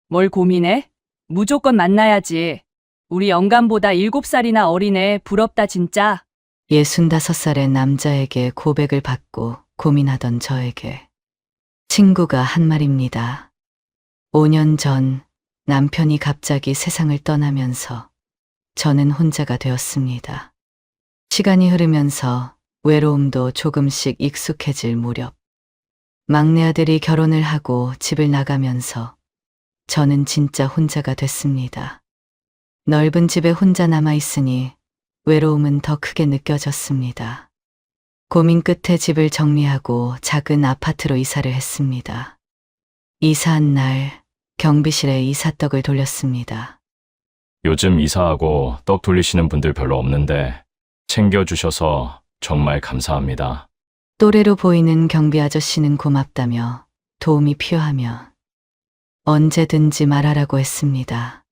뭘 고민해? 무조건 만나야지. 우리 영감보다 7살이나 어리네. 부럽다 진짜. 65살의 남자에게 고백을 받고 고민하던 저에게 친구가 한 말입니다. 5년 전 남편이 갑자기 세상을 떠나면서 저는 혼자가 되었습니다. 시간이 흐르면서 외로움도 조금씩 익숙해질 무렵 막내 아들이 결혼을 하고 집을 나가면서 저는 진짜 혼자가 됐습니다. 넓은 집에 혼자 남아 있으니 외로움은 더 크게 느껴졌습니다. 고민 끝에 집을 정리하고 작은 아파트로 이사를 했습니다. 이사한 날 경비실에 이사떡을 돌렸습니다. 요즘 이사하고 떡 돌리시는 분들 별로 없는데 챙겨주셔서 정말 감사합니다. 또래로 보이는 경비 아저씨는 고맙다며 도움이 필요하면 언제든지 말하라고 했습니다.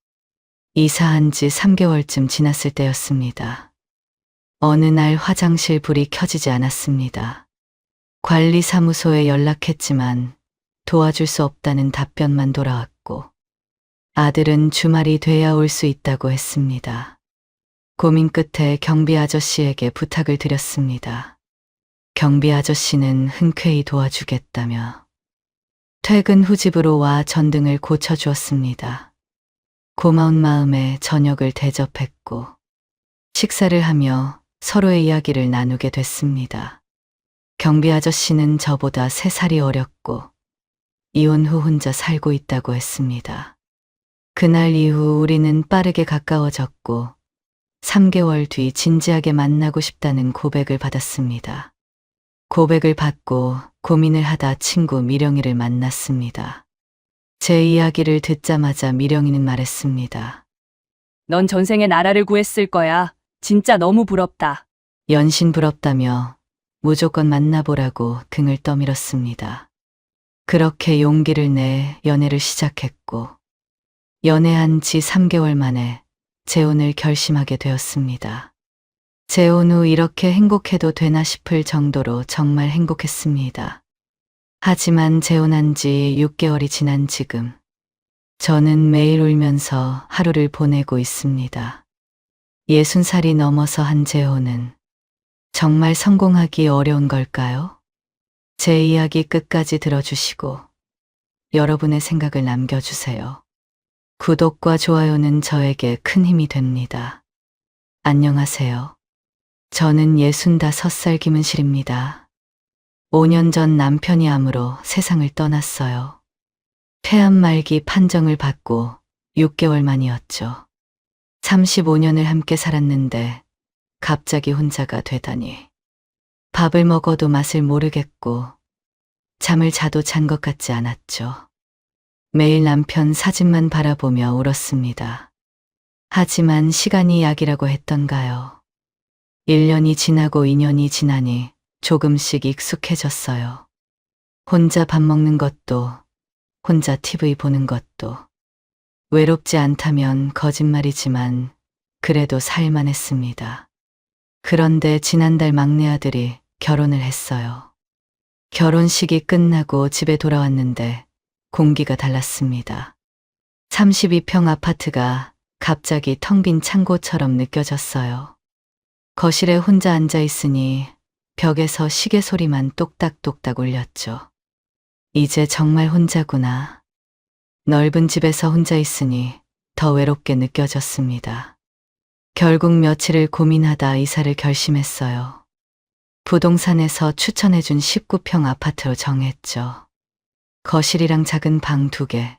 이사한 지 3개월쯤 지났을 때였습니다. 어느 날 화장실 불이 켜지지 않았습니다. 관리사무소에 연락했지만 도와줄 수 없다는 답변만 돌아왔고 아들은 주말이 돼야 올 수 있다고 했습니다. 고민 끝에 경비 아저씨에게 부탁을 드렸습니다. 경비 아저씨는 흔쾌히 도와주겠다며 퇴근 후 집으로 와 전등을 고쳐주었습니다. 고마운 마음에 저녁을 대접했고 식사를 하며 서로의 이야기를 나누게 됐습니다. 경비 아저씨는 저보다 3살이 어렸고 이혼 후 혼자 살고 있다고 했습니다. 그날 이후 우리는 빠르게 가까워졌고 3개월 뒤 진지하게 만나고 싶다는 고백을 받았습니다. 고백을 받고 고민을 하다 친구 미령이를 만났습니다. 제 이야기를 듣자마자 미령이는 말했습니다. 넌 전생에 나라를 구했을 거야. 진짜 너무 부럽다. 연신 부럽다며 무조건 만나보라고 등을 떠밀었습니다. 그렇게 용기를 내 연애를 시작했고 연애한 지 3개월 만에 재혼을 결심하게 되었습니다. 재혼 후 이렇게 행복해도 되나 싶을 정도로 정말 행복했습니다. 하지만 재혼한 지 6개월이 지난 지금 저는 매일 울면서 하루를 보내고 있습니다. 60살이 넘어서 한 재혼은 정말 성공하기 어려운 걸까요? 제 이야기 끝까지 들어주시고 여러분의 생각을 남겨주세요. 구독과 좋아요는 저에게 큰 힘이 됩니다. 안녕하세요. 저는 65살 김은실입니다. 5년 전 남편이 암으로 세상을 떠났어요. 폐암 말기 판정을 받고 6개월 만이었죠. 35년을 함께 살았는데 갑자기 혼자가 되다니. 밥을 먹어도 맛을 모르겠고 잠을 자도 잔 것 같지 않았죠. 매일 남편 사진만 바라보며 울었습니다. 하지만 시간이 약이라고 했던가요. 1년이 지나고 2년이 지나니 조금씩 익숙해졌어요. 혼자 밥 먹는 것도, 혼자 TV 보는 것도. 외롭지 않다면 거짓말이지만 그래도 살만했습니다. 그런데 지난달 막내 아들이 결혼을 했어요. 결혼식이 끝나고 집에 돌아왔는데 공기가 달랐습니다. 32평 아파트가 갑자기 텅 빈 창고처럼 느껴졌어요. 거실에 혼자 앉아 있으니 벽에서 시계 소리만 똑딱똑딱 울렸죠. 이제 정말 혼자구나. 넓은 집에서 혼자 있으니 더 외롭게 느껴졌습니다. 결국 며칠을 고민하다 이사를 결심했어요. 부동산에서 추천해준 19평 아파트로 정했죠. 거실이랑 작은 방 2개,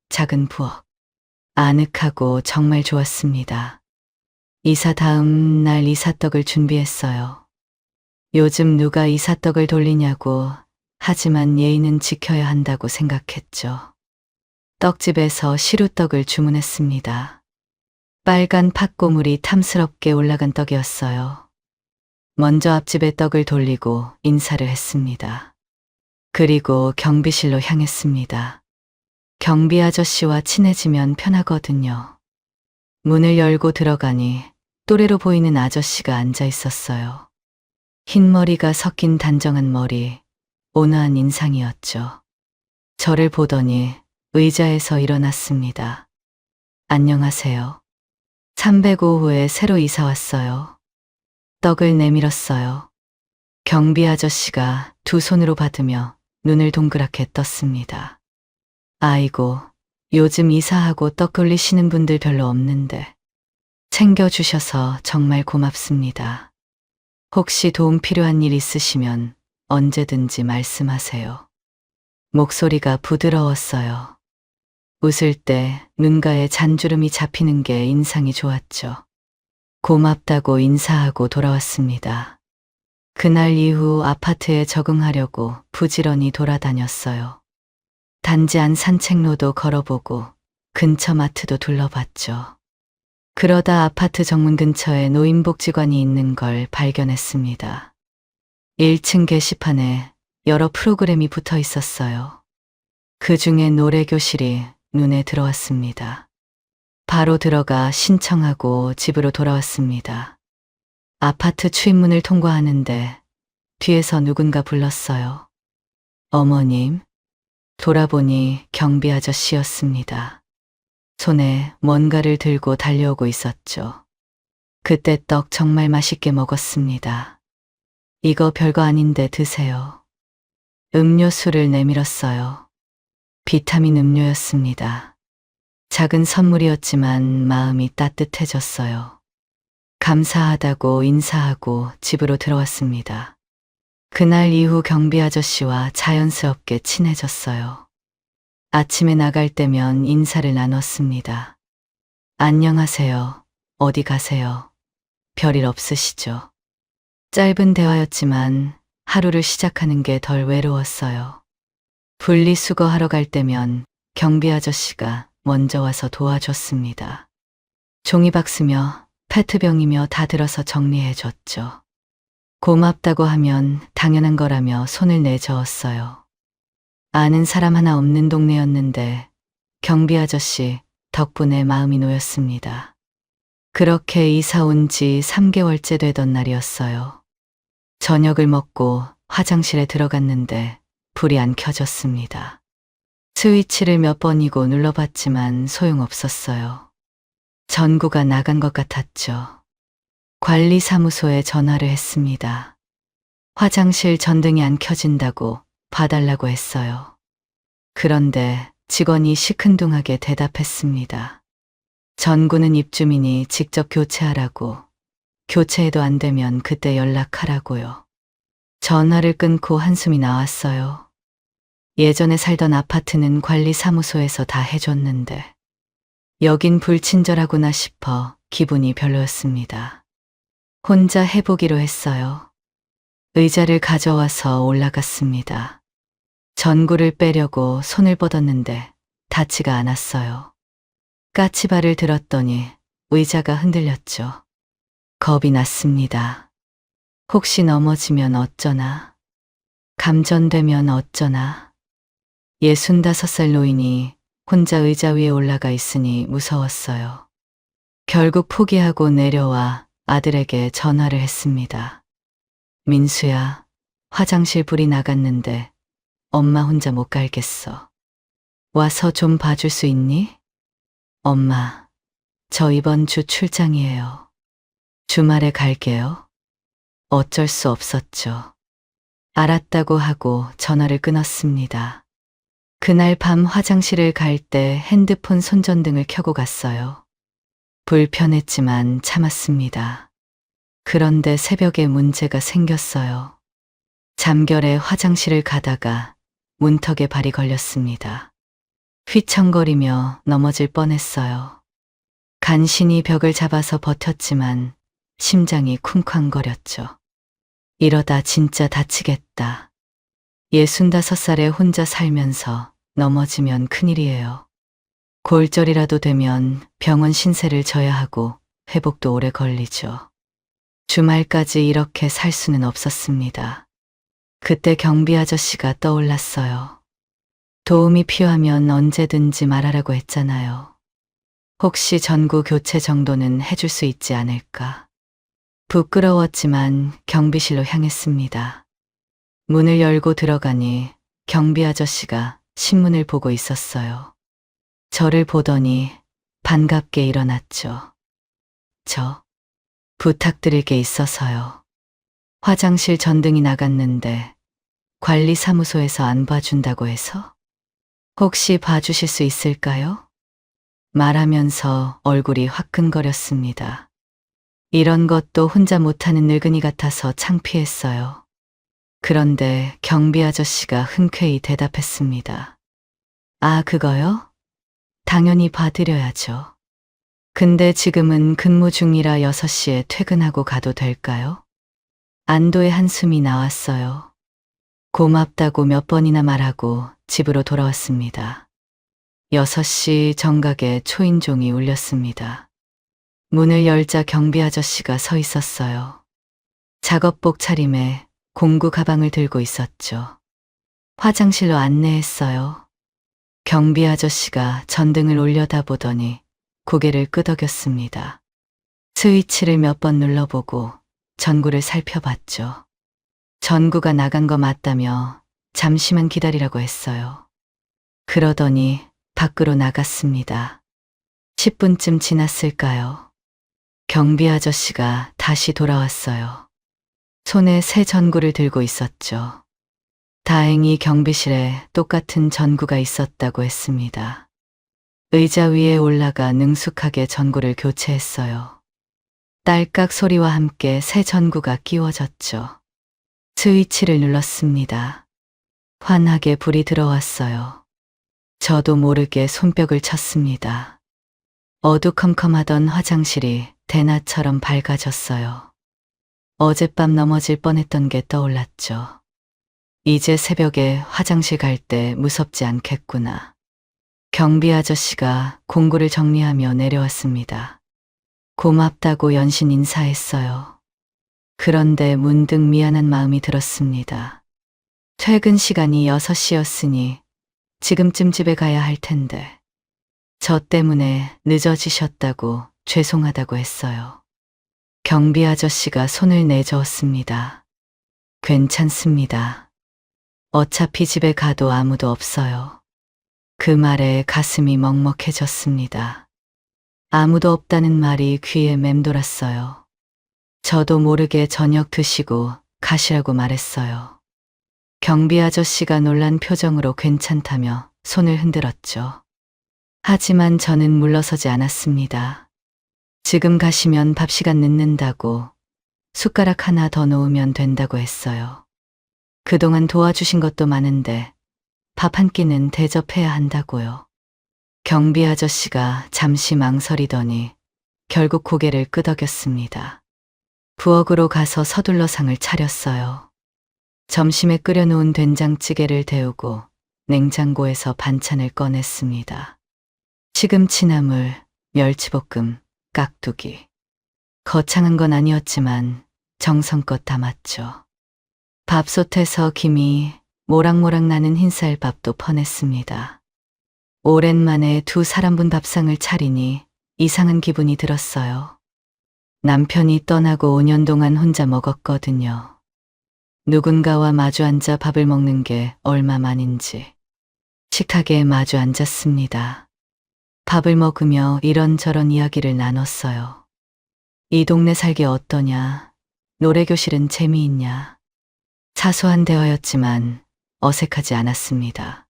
작은 부엌. 아늑하고 정말 좋았습니다. 이사 다음 날 이사떡을 준비했어요. 요즘 누가 이사떡을 돌리냐고 하지만 예의는 지켜야 한다고 생각했죠. 떡집에서 시루떡을 주문했습니다. 빨간 팥고물이 탐스럽게 올라간 떡이었어요. 먼저 앞집에 떡을 돌리고 인사를 했습니다. 그리고 경비실로 향했습니다. 경비 아저씨와 친해지면 편하거든요. 문을 열고 들어가니 또래로 보이는 아저씨가 앉아 있었어요. 흰 머리가 섞인 단정한 머리, 온화한 인상이었죠. 저를 보더니 의자에서 일어났습니다. 안녕하세요. 305호에 새로 이사 왔어요. 떡을 내밀었어요. 경비 아저씨가 두 손으로 받으며 눈을 동그랗게 떴습니다. 아이고, 요즘 이사하고 떡 돌리시는 분들 별로 없는데 챙겨주셔서 정말 고맙습니다. 혹시 도움 필요한 일 있으시면 언제든지 말씀하세요. 목소리가 부드러웠어요. 웃을 때 눈가에 잔주름이 잡히는 게 인상이 좋았죠. 고맙다고 인사하고 돌아왔습니다. 그날 이후 아파트에 적응하려고 부지런히 돌아다녔어요. 단지 안 산책로도 걸어보고 근처 마트도 둘러봤죠. 그러다 아파트 정문 근처에 노인복지관이 있는 걸 발견했습니다. 1층 게시판에 여러 프로그램이 붙어 있었어요. 그 중에 노래교실이 눈에 들어왔습니다. 바로 들어가 신청하고 집으로 돌아왔습니다. 아파트 출입문을 통과하는데 뒤에서 누군가 불렀어요. 어머님, 돌아보니 경비 아저씨였습니다. 손에 뭔가를 들고 달려오고 있었죠. 그때 떡 정말 맛있게 먹었습니다. 이거 별거 아닌데 드세요. 음료수를 내밀었어요. 비타민 음료였습니다. 작은 선물이었지만 마음이 따뜻해졌어요. 감사하다고 인사하고 집으로 들어왔습니다. 그날 이후 경비 아저씨와 자연스럽게 친해졌어요. 아침에 나갈 때면 인사를 나눴습니다. 안녕하세요. 어디 가세요? 별일 없으시죠? 짧은 대화였지만 하루를 시작하는 게 덜 외로웠어요. 분리수거하러 갈 때면 경비 아저씨가 먼저 와서 도와줬습니다. 종이박스며 페트병이며 다 들어서 정리해줬죠. 고맙다고 하면 당연한 거라며 손을 내저었어요. 아는 사람 하나 없는 동네였는데 경비 아저씨 덕분에 마음이 놓였습니다. 그렇게 이사 온 지 3개월째 되던 날이었어요. 저녁을 먹고 화장실에 들어갔는데 불이 안 켜졌습니다. 스위치를 몇 번이고 눌러봤지만 소용없었어요. 전구가 나간 것 같았죠. 관리사무소에 전화를 했습니다. 화장실 전등이 안 켜진다고 봐달라고 했어요. 그런데 직원이 시큰둥하게 대답했습니다. 전구는 입주민이 직접 교체하라고, 교체해도 안 되면 그때 연락하라고요. 전화를 끊고 한숨이 나왔어요. 예전에 살던 아파트는 관리사무소에서 다 해줬는데 여긴 불친절하구나 싶어 기분이 별로였습니다. 혼자 해보기로 했어요. 의자를 가져와서 올라갔습니다. 전구를 빼려고 손을 뻗었는데 닿지가 않았어요. 까치발을 들었더니 의자가 흔들렸죠. 겁이 났습니다. 혹시 넘어지면 어쩌나? 감전되면 어쩌나? 65살 노인이 혼자 의자 위에 올라가 있으니 무서웠어요. 결국 포기하고 내려와 아들에게 전화를 했습니다. 민수야, 화장실 불이 나갔는데 엄마 혼자 못 갈겠어. 와서 좀 봐줄 수 있니? 엄마, 저 이번 주 출장이에요. 주말에 갈게요. 어쩔 수 없었죠. 알았다고 하고 전화를 끊었습니다. 그날 밤 화장실을 갈 때 핸드폰 손전등을 켜고 갔어요. 불편했지만 참았습니다. 그런데 새벽에 문제가 생겼어요. 잠결에 화장실을 가다가 문턱에 발이 걸렸습니다. 휘청거리며 넘어질 뻔했어요. 간신히 벽을 잡아서 버텼지만 심장이 쿵쾅거렸죠. 이러다 진짜 다치겠다. 65살에 혼자 살면서 넘어지면 큰일이에요. 골절이라도 되면 병원 신세를 져야 하고 회복도 오래 걸리죠. 주말까지 이렇게 살 수는 없었습니다. 그때 경비 아저씨가 떠올랐어요. 도움이 필요하면 언제든지 말하라고 했잖아요. 혹시 전구 교체 정도는 해줄 수 있지 않을까? 부끄러웠지만 경비실로 향했습니다. 문을 열고 들어가니 경비 아저씨가 신문을 보고 있었어요. 저를 보더니 반갑게 일어났죠. 저 부탁드릴 게 있어서요. 화장실 전등이 나갔는데 관리사무소에서 안 봐준다고 해서? 혹시 봐주실 수 있을까요? 말하면서 얼굴이 화끈거렸습니다. 이런 것도 혼자 못하는 늙은이 같아서 창피했어요. 그런데 경비 아저씨가 흔쾌히 대답했습니다. 아, 그거요? 당연히 봐드려야죠. 근데 지금은 근무 중이라 6시에 퇴근하고 가도 될까요? 안도의 한숨이 나왔어요. 고맙다고 몇 번이나 말하고 집으로 돌아왔습니다. 6시 정각에 초인종이 울렸습니다. 문을 열자 경비 아저씨가 서 있었어요. 작업복 차림에 공구 가방을 들고 있었죠. 화장실로 안내했어요. 경비 아저씨가 전등을 올려다보더니 고개를 끄덕였습니다. 스위치를 몇 번 눌러보고 전구를 살펴봤죠. 전구가 나간 거 맞다며 잠시만 기다리라고 했어요. 그러더니 밖으로 나갔습니다. 10분쯤 지났을까요? 경비 아저씨가 다시 돌아왔어요. 손에 새 전구를 들고 있었죠. 다행히 경비실에 똑같은 전구가 있었다고 했습니다. 의자 위에 올라가 능숙하게 전구를 교체했어요. 딸깍 소리와 함께 새 전구가 끼워졌죠. 스위치를 눌렀습니다. 환하게 불이 들어왔어요. 저도 모르게 손뼉을 쳤습니다. 어두컴컴하던 화장실이 대낮처럼 밝아졌어요. 어젯밤 넘어질 뻔했던 게 떠올랐죠. 이제 새벽에 화장실 갈 때 무섭지 않겠구나. 경비 아저씨가 공구를 정리하며 내려왔습니다. 고맙다고 연신 인사했어요. 그런데 문득 미안한 마음이 들었습니다. 퇴근 시간이 6시였으니 지금쯤 집에 가야 할 텐데 저 때문에 늦어지셨다고 죄송하다고 했어요. 경비 아저씨가 손을 내저었습니다. 괜찮습니다. 어차피 집에 가도 아무도 없어요. 그 말에 가슴이 먹먹해졌습니다. 아무도 없다는 말이 귀에 맴돌았어요. 저도 모르게 저녁 드시고 가시라고 말했어요. 경비 아저씨가 놀란 표정으로 괜찮다며 손을 흔들었죠. 하지만 저는 물러서지 않았습니다. 지금 가시면 밥 시간 늦는다고 숟가락 하나 더 놓으면 된다고 했어요. 그동안 도와주신 것도 많은데 밥 한 끼는 대접해야 한다고요. 경비 아저씨가 잠시 망설이더니 결국 고개를 끄덕였습니다. 부엌으로 가서 서둘러 상을 차렸어요. 점심에 끓여놓은 된장찌개를 데우고 냉장고에서 반찬을 꺼냈습니다. 시금치나물, 멸치볶음, 깍두기. 거창한 건 아니었지만 정성껏 담았죠. 밥솥에서 김이 모락모락 나는 흰쌀밥도 퍼냈습니다. 오랜만에 2사람분 밥상을 차리니 이상한 기분이 들었어요. 남편이 떠나고 5년 동안 혼자 먹었거든요. 누군가와 마주 앉아 밥을 먹는 게 얼마만인지. 식탁에 마주 앉았습니다. 밥을 먹으며 이런저런 이야기를 나눴어요. 이 동네 살기 어떠냐? 노래교실은 재미있냐? 사소한 대화였지만 어색하지 않았습니다.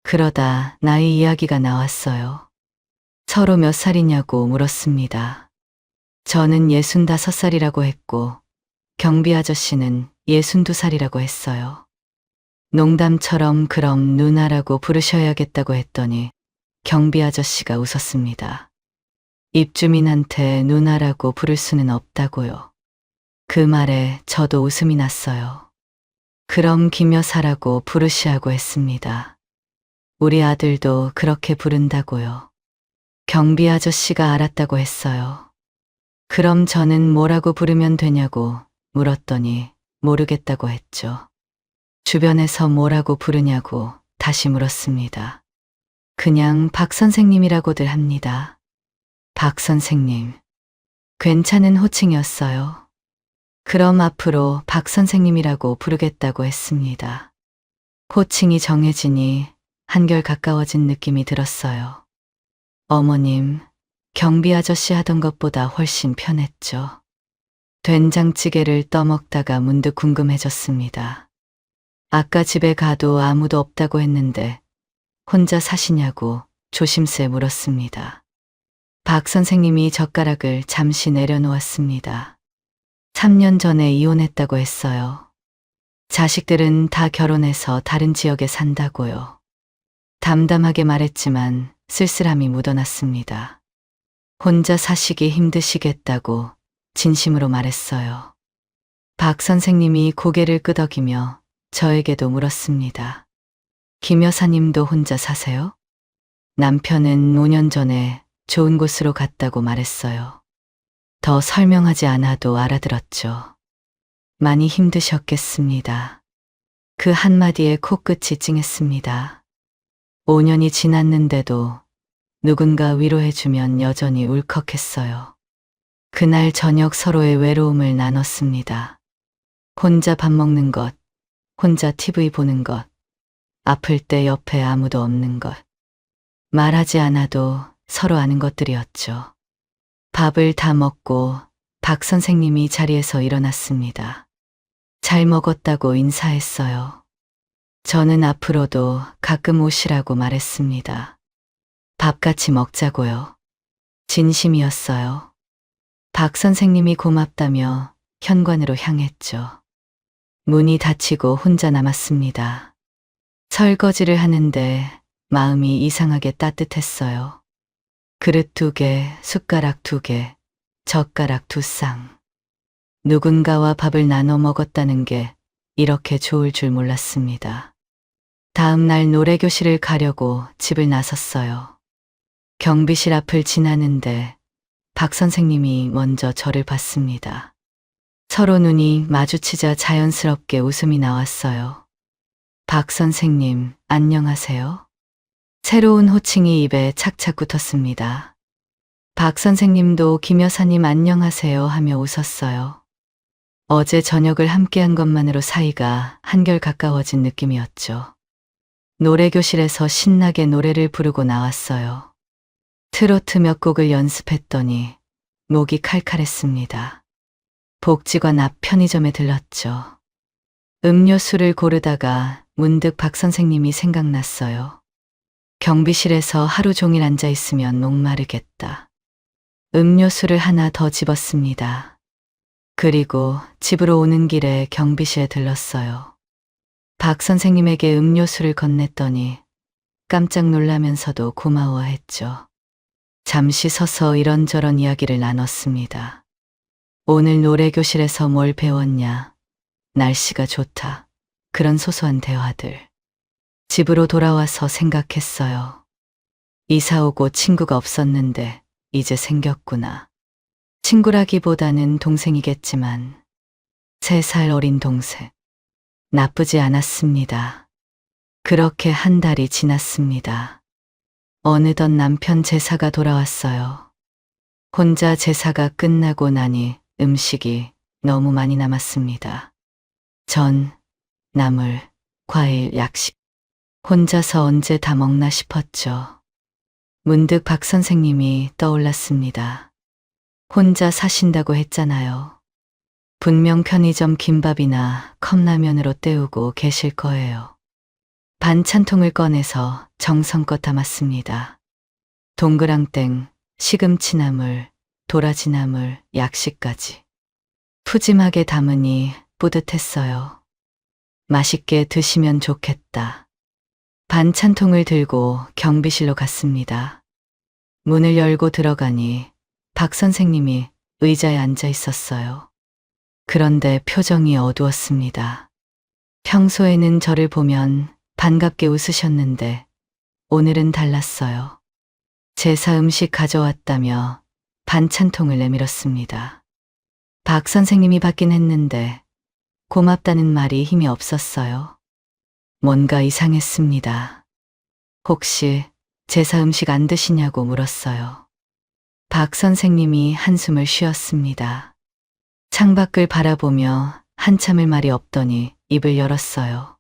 그러다 나이 이야기가 나왔어요. 서로 몇 살이냐고 물었습니다. 저는 65살이라고 했고 경비 아저씨는 62살이라고 했어요. 농담처럼 그럼 누나라고 부르셔야겠다고 했더니 경비 아저씨가 웃었습니다. 입주민한테 누나라고 부를 수는 없다고요. 그 말에 저도 웃음이 났어요. 그럼 김 여사라고 부르시라고 했습니다. 우리 아들도 그렇게 부른다고요. 경비 아저씨가 알았다고 했어요. 그럼 저는 뭐라고 부르면 되냐고 물었더니 모르겠다고 했죠. 주변에서 뭐라고 부르냐고 다시 물었습니다. 그냥 박 선생님이라고들 합니다. 박 선생님. 괜찮은 호칭이었어요. 그럼 앞으로 박 선생님이라고 부르겠다고 했습니다. 호칭이 정해지니 한결 가까워진 느낌이 들었어요. 어머님, 경비 아저씨 하던 것보다 훨씬 편했죠. 된장찌개를 떠먹다가 문득 궁금해졌습니다. 아까 집에 가도 아무도 없다고 했는데 혼자 사시냐고 조심스레 물었습니다. 박 선생님이 젓가락을 잠시 내려놓았습니다. 3년 전에 이혼했다고 했어요. 자식들은 다 결혼해서 다른 지역에 산다고요. 담담하게 말했지만 쓸쓸함이 묻어났습니다. 혼자 사시기 힘드시겠다고 진심으로 말했어요. 박 선생님이 고개를 끄덕이며 저에게도 물었습니다. 김 여사님도 혼자 사세요? 남편은 5년 전에 좋은 곳으로 갔다고 말했어요. 더 설명하지 않아도 알아들었죠. 많이 힘드셨겠습니다. 그 한마디에 코끝이 찡했습니다. 5년이 지났는데도 누군가 위로해주면 여전히 울컥했어요. 그날 저녁 서로의 외로움을 나눴습니다. 혼자 밥 먹는 것, 혼자 TV 보는 것, 아플 때 옆에 아무도 없는 것. 말하지 않아도 서로 아는 것들이었죠. 밥을 다 먹고 박 선생님이 자리에서 일어났습니다. 잘 먹었다고 인사했어요. 저는 앞으로도 가끔 오시라고 말했습니다. 밥 같이 먹자고요. 진심이었어요. 박 선생님이 고맙다며 현관으로 향했죠. 문이 닫히고 혼자 남았습니다. 설거지를 하는데 마음이 이상하게 따뜻했어요. 그릇 2개, 숟가락 2개, 젓가락 2쌍. 누군가와 밥을 나눠 먹었다는 게 이렇게 좋을 줄 몰랐습니다. 다음 날 노래교실을 가려고 집을 나섰어요. 경비실 앞을 지나는데 박 선생님이 먼저 저를 봤습니다. 서로 눈이 마주치자 자연스럽게 웃음이 나왔어요. 박 선생님, 안녕하세요. 새로운 호칭이 입에 착착 붙었습니다. 박 선생님도 김 여사님 안녕하세요 하며 웃었어요. 어제 저녁을 함께한 것만으로 사이가 한결 가까워진 느낌이었죠. 노래교실에서 신나게 노래를 부르고 나왔어요. 트로트 몇 곡을 연습했더니 목이 칼칼했습니다. 복지관 앞 편의점에 들렀죠. 음료수를 고르다가 문득 박 선생님이 생각났어요. 경비실에서 하루 종일 앉아 있으면 목마르겠다. 음료수를 하나 더 집었습니다. 그리고 집으로 오는 길에 경비실에 들렀어요. 박 선생님에게 음료수를 건넸더니 깜짝 놀라면서도 고마워했죠. 잠시 서서 이런저런 이야기를 나눴습니다. 오늘 노래교실에서 뭘 배웠냐? 날씨가 좋다. 그런 소소한 대화들. 집으로 돌아와서 생각했어요. 이사 오고 친구가 없었는데 이제 생겼구나. 친구라기보다는 동생이겠지만 3살 어린 동생. 나쁘지 않았습니다. 그렇게 한 달이 지났습니다. 어느덧 남편 제사가 돌아왔어요. 혼자 제사가 끝나고 나니 음식이 너무 많이 남았습니다. 전, 나물, 과일, 약식. 혼자서 언제 다 먹나 싶었죠. 문득 박 선생님이 떠올랐습니다. 혼자 사신다고 했잖아요. 분명 편의점 김밥이나 컵라면으로 때우고 계실 거예요. 반찬통을 꺼내서 정성껏 담았습니다. 동그랑땡, 시금치나물, 도라지나물, 약식까지. 푸짐하게 담으니 뿌듯했어요. 맛있게 드시면 좋겠다. 반찬통을 들고 경비실로 갔습니다. 문을 열고 들어가니 박 선생님이 의자에 앉아 있었어요. 그런데 표정이 어두웠습니다. 평소에는 저를 보면 반갑게 웃으셨는데 오늘은 달랐어요. 제사 음식 가져왔다며 반찬통을 내밀었습니다. 박 선생님이 받긴 했는데 고맙다는 말이 힘이 없었어요. 뭔가 이상했습니다. 혹시 제사 음식 안 드시냐고 물었어요. 박 선생님이 한숨을 쉬었습니다. 창밖을 바라보며 한참을 말이 없더니 입을 열었어요.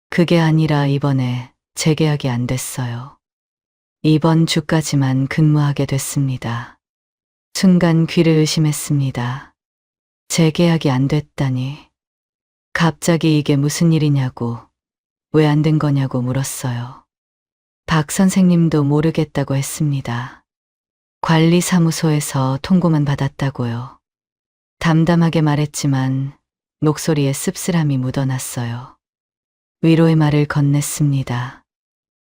그게 아니라 이번에 재계약이 안 됐어요. 이번 주까지만 근무하게 됐습니다. 순간 귀를 의심했습니다. 재계약이 안 됐다니. 갑자기 이게 무슨 일이냐고, 왜 안 된 거냐고 물었어요. 박 선생님도 모르겠다고 했습니다. 관리사무소에서 통보만 받았다고요. 담담하게 말했지만 목소리에 씁쓸함이 묻어났어요. 위로의 말을 건넸습니다.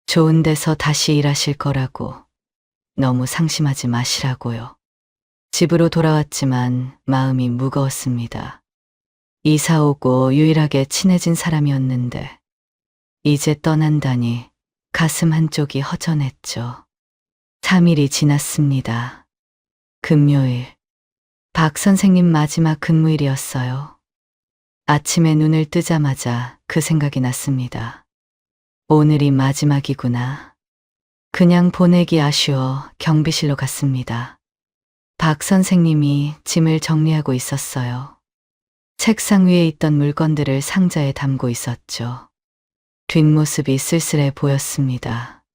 좋은 데서 다시 일하실 거라고, 너무 상심하지 마시라고요. 집으로 돌아왔지만 마음이 무거웠습니다. 이사 오고 유일하게 친해진 사람이었는데 이제 떠난다니 가슴 한쪽이 허전했죠. 3일이 지났습니다. 금요일, 박 선생님 마지막 근무일이었어요. 아침에 눈을 뜨자마자 그 생각이 났습니다. 오늘이 마지막이구나. 그냥 보내기 아쉬워 경비실로 갔습니다. 박 선생님이 짐을 정리하고 있었어요. 책상 위에 있던 물건들을 상자에 담고 있었죠. 뒷모습이 쓸쓸해 보였습니다.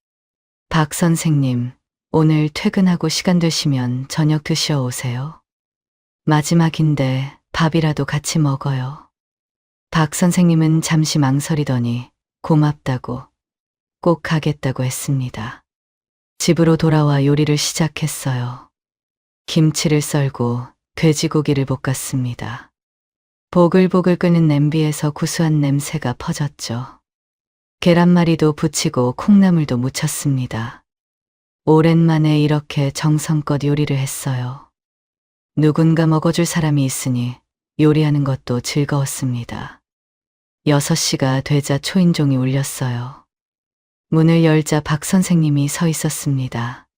박 선생님, 오늘 퇴근하고 시간 되시면 저녁 드시러 오세요. 마지막인데 밥이라도 같이 먹어요. 박 선생님은 잠시 망설이더니 고맙다고, 꼭 가겠다고 했습니다. 집으로 돌아와 요리를 시작했어요. 김치를 썰고 돼지고기를 볶았습니다. 보글보글 끓는 냄비에서 구수한 냄새가 퍼졌죠. 계란말이도 부치고 콩나물도 무쳤습니다. 오랜만에 이렇게 정성껏 요리를 했어요. 누군가 먹어줄 사람이 있으니 요리하는 것도 즐거웠습니다. 6시가 되자 초인종이 울렸어요. 문을 열자 박 선생님이 서 있었습니다.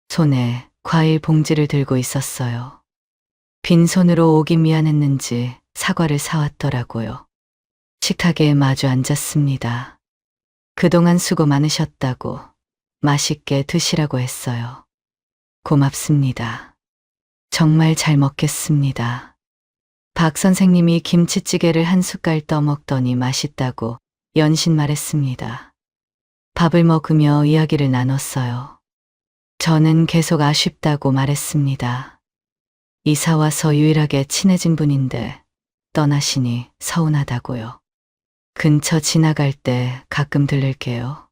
손에 과일 봉지를 들고 있었어요. 빈손으로 오기 미안했는지 사과를 사왔더라고요. 식탁에 마주 앉았습니다. 그동안 수고 많으셨다고, 맛있게 드시라고 했어요. 고맙습니다. 정말 잘 먹겠습니다. 박 선생님이 김치찌개를 한 숟갈 떠먹더니 맛있다고 연신 말했습니다. 밥을 먹으며 이야기를 나눴어요. 저는 계속 아쉽다고 말했습니다. 이사 와서 유일하게 친해진 분인데 떠나시니 서운하다고요. 근처 지나갈 때 가끔 들를게요.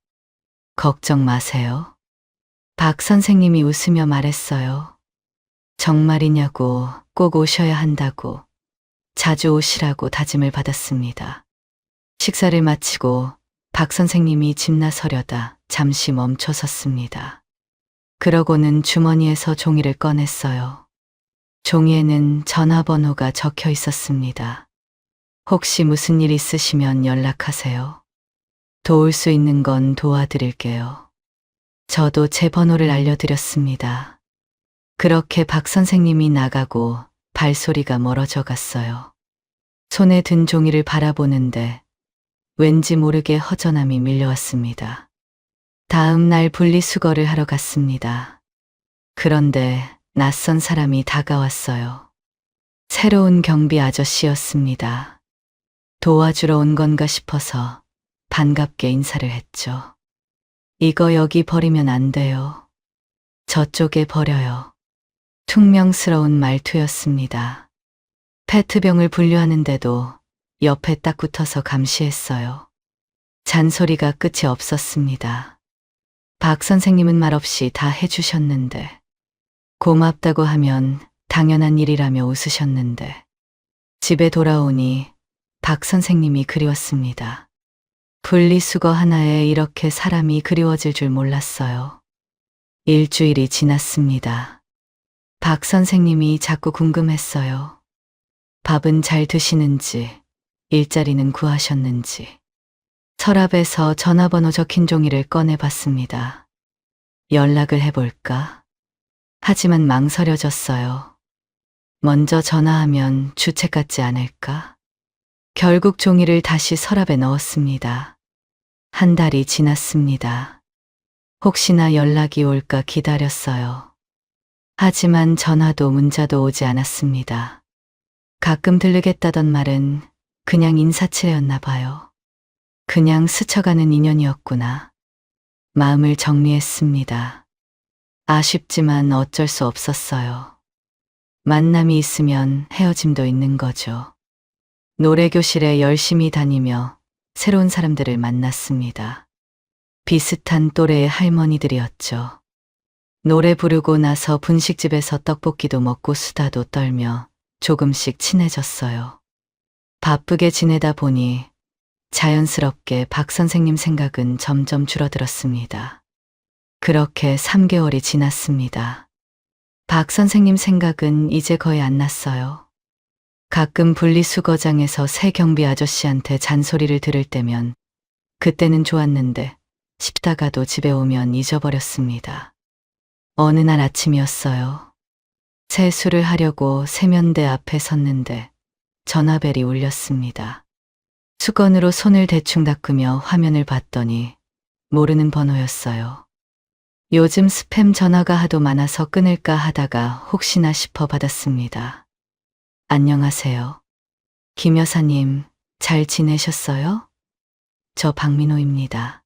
걱정 마세요. 박 선생님이 웃으며 말했어요. 정말이냐고, 꼭 오셔야 한다고, 자주 오시라고 다짐을 받았습니다. 식사를 마치고 박 선생님이 집 나서려다 잠시 멈춰 섰습니다. 그러고는 주머니에서 종이를 꺼냈어요. 종이에는 전화번호가 적혀 있었습니다. 혹시 무슨 일 있으시면 연락하세요. 도울 수 있는 건 도와드릴게요. 저도 제 번호를 알려드렸습니다. 그렇게 박 선생님이 나가고 발소리가 멀어져 갔어요. 손에 든 종이를 바라보는데 왠지 모르게 허전함이 밀려왔습니다. 다음 날 분리수거를 하러 갔습니다. 그런데 낯선 사람이 다가왔어요. 새로운 경비 아저씨였습니다. 도와주러 온 건가 싶어서 반갑게 인사를 했죠. 이거 여기 버리면 안 돼요. 저쪽에 버려요. 퉁명스러운 말투였습니다. 페트병을 분류하는데도 옆에 딱 붙어서 감시했어요. 잔소리가 끝이 없었습니다. 박 선생님은 말없이 다 해주셨는데, 고맙다고 하면 당연한 일이라며 웃으셨는데, 집에 돌아오니 박 선생님이 그리웠습니다. 분리수거 하나에 이렇게 사람이 그리워질 줄 몰랐어요. 일주일이 지났습니다. 박 선생님이 자꾸 궁금했어요. 밥은 잘 드시는지, 일자리는 구하셨는지. 서랍에서 전화번호 적힌 종이를 꺼내봤습니다. 연락을 해볼까? 하지만 망설여졌어요. 먼저 전화하면 주책 같지 않을까? 결국 종이를 다시 서랍에 넣었습니다. 한 달이 지났습니다. 혹시나 연락이 올까 기다렸어요. 하지만 전화도 문자도 오지 않았습니다. 가끔 들르겠다던 말은 그냥 인사치레였나 봐요. 그냥 스쳐가는 인연이었구나. 마음을 정리했습니다. 아쉽지만 어쩔 수 없었어요. 만남이 있으면 헤어짐도 있는 거죠. 노래교실에 열심히 다니며 새로운 사람들을 만났습니다. 비슷한 또래의 할머니들이었죠. 노래 부르고 나서 분식집에서 떡볶이도 먹고 수다도 떨며 조금씩 친해졌어요. 바쁘게 지내다 보니 자연스럽게 박 선생님 생각은 점점 줄어들었습니다. 그렇게 3개월이 지났습니다. 박 선생님 생각은 이제 거의 안 났어요. 가끔 분리수거장에서 새 경비 아저씨한테 잔소리를 들을 때면 그때는 좋았는데 싶다가도 집에 오면 잊어버렸습니다. 어느 날 아침이었어요. 세수를 하려고 세면대 앞에 섰는데 전화벨이 울렸습니다. 수건으로 손을 대충 닦으며 화면을 봤더니 모르는 번호였어요. 요즘 스팸 전화가 하도 많아서 끊을까 하다가 혹시나 싶어 받았습니다. 안녕하세요. 김 여사님, 잘 지내셨어요? 저 박민호입니다.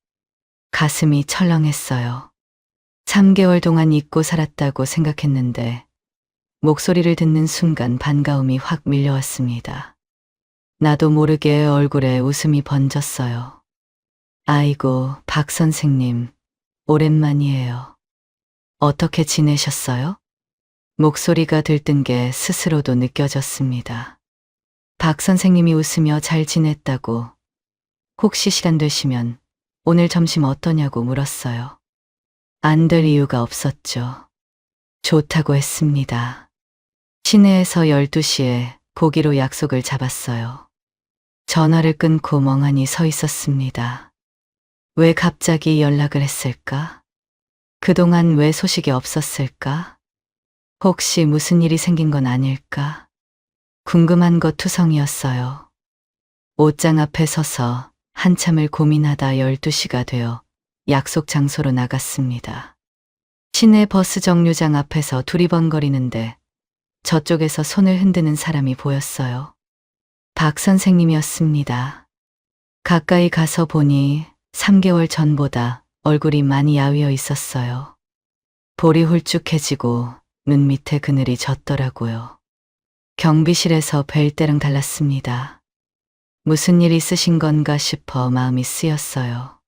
가슴이 철렁했어요. 3개월 동안 잊고 살았다고 생각했는데 목소리를 듣는 순간 반가움이 확 밀려왔습니다. 나도 모르게 얼굴에 웃음이 번졌어요. 아이고, 박 선생님, 오랜만이에요. 어떻게 지내셨어요? 목소리가 들뜬 게 스스로도 느껴졌습니다. 박 선생님이 웃으며 잘 지냈다고, 혹시 시간 되시면 오늘 점심 어떠냐고 물었어요. 안 될 이유가 없었죠. 좋다고 했습니다. 시내에서 12시에 보기로 약속을 잡았어요. 전화를 끊고 멍하니 서 있었습니다. 왜 갑자기 연락을 했을까? 그동안 왜 소식이 없었을까? 혹시 무슨 일이 생긴 건 아닐까? 궁금한 것 투성이었어요. 옷장 앞에 서서 한참을 고민하다 12시가 되어 약속 장소로 나갔습니다. 시내 버스 정류장 앞에서 두리번거리는데 저쪽에서 손을 흔드는 사람이 보였어요. 박 선생님이었습니다. 가까이 가서 보니 3개월 전보다 얼굴이 많이 야위어 있었어요. 볼이 홀쭉해지고 눈 밑에 그늘이 졌더라고요. 경비실에서 뵐 때랑 달랐습니다. 무슨 일 있으신 건가 싶어 마음이 쓰였어요.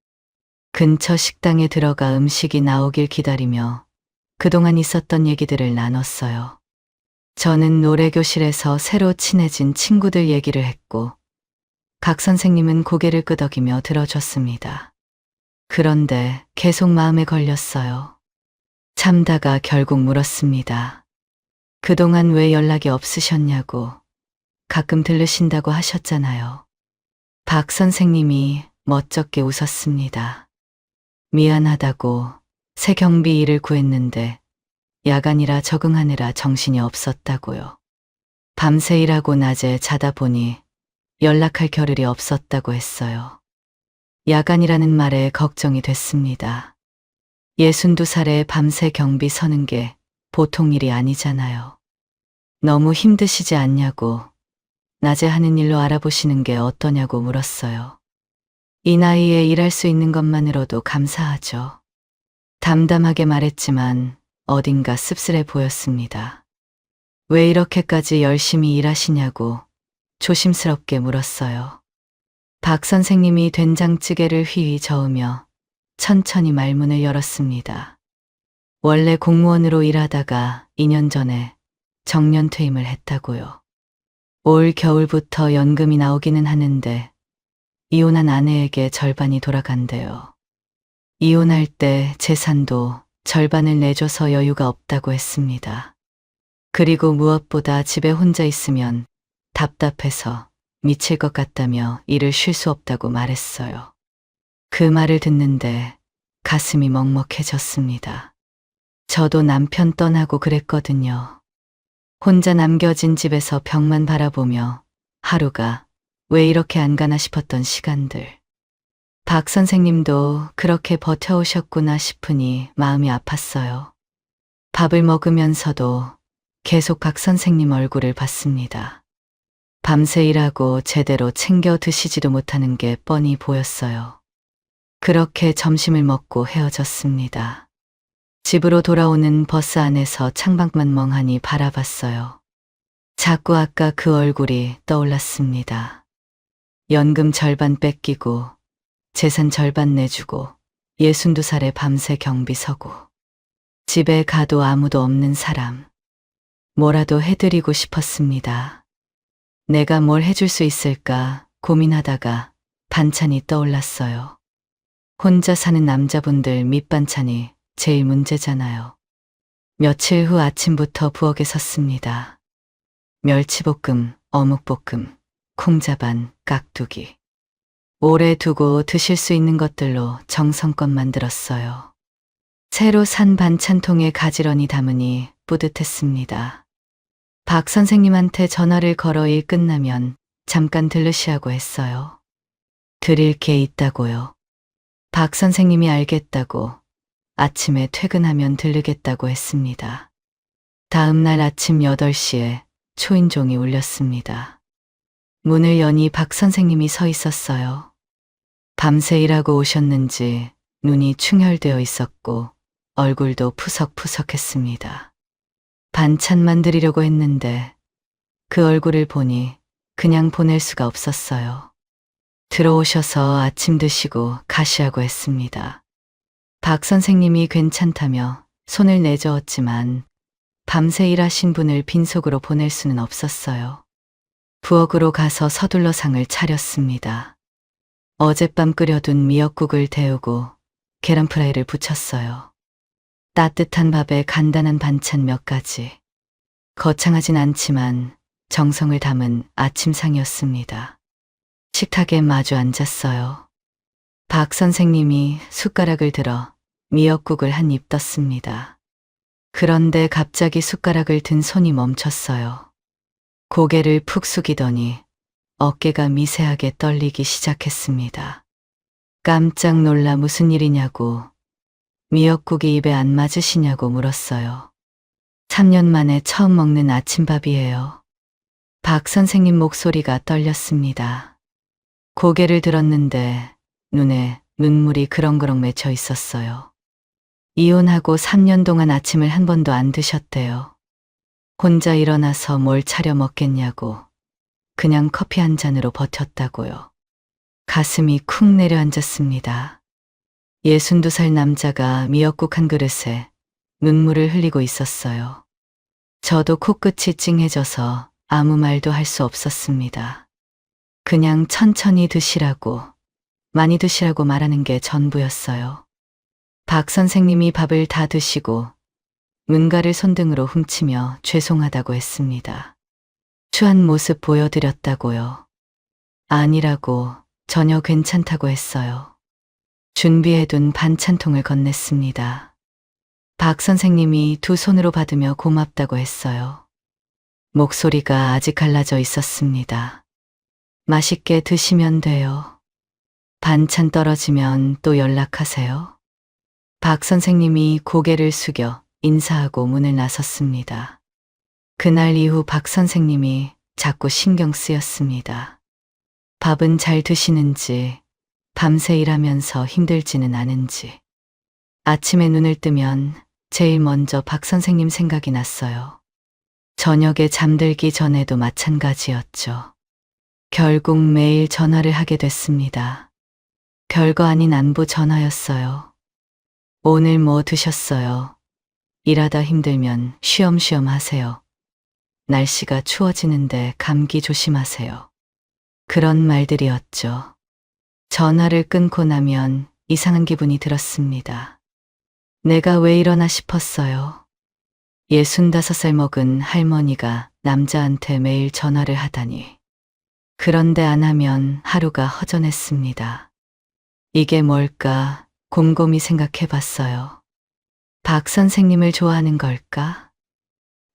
근처 식당에 들어가 음식이 나오길 기다리며 그동안 있었던 얘기들을 나눴어요. 저는 노래교실에서 새로 친해진 친구들 얘기를 했고 각 선생님은 고개를 끄덕이며 들어줬습니다. 그런데 계속 마음에 걸렸어요. 참다가 결국 물었습니다. 그동안 왜 연락이 없으셨냐고. 가끔 들르신다고 하셨잖아요. 박 선생님이 멋쩍게 웃었습니다. 미안하다고 새 경비 일을 구했는데 야간이라 적응하느라 정신이 없었다고요. 밤새 일하고 낮에 자다 보니 연락할 겨를이 없었다고 했어요. 야간이라는 말에 걱정이 됐습니다. 62살에 밤새 경비 서는 게 보통 일이 아니잖아요. 너무 힘드시지 않냐고 낮에 하는 일로 알아보시는 게 어떠냐고 물었어요. 이 나이에 일할 수 있는 것만으로도 감사하죠. 담담하게 말했지만 어딘가 씁쓸해 보였습니다. 왜 이렇게까지 열심히 일하시냐고 조심스럽게 물었어요. 박 선생님이 된장찌개를 휘휘 저으며 천천히 말문을 열었습니다. 원래 공무원으로 일하다가 2년 전에 정년 퇴임을 했다고요. 올 겨울부터 연금이 나오기는 하는데 이혼한 아내에게 절반이 돌아간대요. 이혼할 때 재산도 절반을 내줘서 여유가 없다고 했습니다. 그리고 무엇보다 집에 혼자 있으면 답답해서 미칠 것 같다며 일을 쉴 수 없다고 말했어요. 그 말을 듣는데 가슴이 먹먹해졌습니다. 저도 남편 떠나고 그랬거든요. 혼자 남겨진 집에서 벽만 바라보며 하루가 왜 이렇게 안 가나 싶었던 시간들. 박 선생님도 그렇게 버텨오셨구나 싶으니 마음이 아팠어요. 밥을 먹으면서도 계속 박 선생님 얼굴을 봤습니다. 밤새 일하고 제대로 챙겨 드시지도 못하는 게 뻔히 보였어요. 그렇게 점심을 먹고 헤어졌습니다. 집으로 돌아오는 버스 안에서 창밖만 멍하니 바라봤어요. 자꾸 아까 그 얼굴이 떠올랐습니다. 연금 절반 뺏기고 재산 절반 내주고 62살에 밤새 경비 서고 집에 가도 아무도 없는 사람. 뭐라도 해드리고 싶었습니다. 내가 뭘 해줄 수 있을까 고민하다가 반찬이 떠올랐어요. 혼자 사는 남자분들 밑반찬이 제일 문제잖아요. 며칠 후 아침부터 부엌에 섰습니다. 멸치볶음, 어묵볶음, 콩자반, 깍두기. 오래 두고 드실 수 있는 것들로 정성껏 만들었어요. 새로 산 반찬통에 가지런히 담으니 뿌듯했습니다. 박 선생님한테 전화를 걸어 일 끝나면 잠깐 들르시라고 했어요. 드릴 게 있다고요. 박 선생님이 알겠다고 아침에 퇴근하면 들르겠다고 했습니다. 다음 날 아침 8시에 초인종이 울렸습니다. 문을 여니 박 선생님이 서 있었어요. 밤새 일하고 오셨는지 눈이 충혈되어 있었고 얼굴도 푸석푸석했습니다. 반찬만 드리려고 했는데 그 얼굴을 보니 그냥 보낼 수가 없었어요. 들어오셔서 아침 드시고 가시라고 했습니다. 박 선생님이 괜찮다며 손을 내저었지만 밤새 일하신 분을 빈속으로 보낼 수는 없었어요. 부엌으로 가서 서둘러 상을 차렸습니다. 어젯밤 끓여둔 미역국을 데우고 계란 프라이를 부쳤어요. 따뜻한 밥에 간단한 반찬 몇 가지. 거창하진 않지만 정성을 담은 아침상이었습니다. 식탁에 마주 앉았어요. 박 선생님이 숟가락을 들어 미역국을 한 입 떴습니다. 그런데 갑자기 숟가락을 든 손이 멈췄어요. 고개를 푹 숙이더니 어깨가 미세하게 떨리기 시작했습니다. 깜짝 놀라 무슨 일이냐고, 미역국이 입에 안 맞으시냐고 물었어요. 3년 만에 처음 먹는 아침밥이에요. 박 선생님 목소리가 떨렸습니다. 고개를 들었는데 눈에 눈물이 그렁그렁 맺혀 있었어요. 이혼하고 3년 동안 아침을 한 번도 안 드셨대요. 혼자 일어나서 뭘 차려 먹겠냐고, 그냥 커피 한 잔으로 버텼다고요. 가슴이 쿵 내려앉았습니다. 62살 남자가 미역국 한 그릇에 눈물을 흘리고 있었어요. 저도 코끝이 찡해져서 아무 말도 할 수 없었습니다. 그냥 천천히 드시라고, 많이 드시라고 말하는 게 전부였어요. 박 선생님이 밥을 다 드시고 문가를 손등으로 훔치며 죄송하다고 했습니다. 추한 모습 보여드렸다고요. 아니라고, 전혀 괜찮다고 했어요. 준비해둔 반찬통을 건넸습니다. 박 선생님이 두 손으로 받으며 고맙다고 했어요. 목소리가 아직 갈라져 있었습니다. 맛있게 드시면 돼요. 반찬 떨어지면 또 연락하세요. 박 선생님이 고개를 숙여 인사하고 문을 나섰습니다. 그날 이후 박 선생님이 자꾸 신경 쓰였습니다. 밥은 잘 드시는지, 밤새 일하면서 힘들지는 않은지. 아침에 눈을 뜨면 제일 먼저 박 선생님 생각이 났어요. 저녁에 잠들기 전에도 마찬가지였죠. 결국 매일 전화를 하게 됐습니다. 별거 아닌 안부 전화였어요. 오늘 뭐 드셨어요? 일하다 힘들면 쉬엄쉬엄 하세요. 날씨가 추워지는데 감기 조심하세요. 그런 말들이었죠. 전화를 끊고 나면 이상한 기분이 들었습니다. 내가 왜 이러나 싶었어요. 65살 먹은 할머니가 남자한테 매일 전화를 하다니. 그런데 안 하면 하루가 허전했습니다. 이게 뭘까 곰곰이 생각해 봤어요. 박 선생님을 좋아하는 걸까?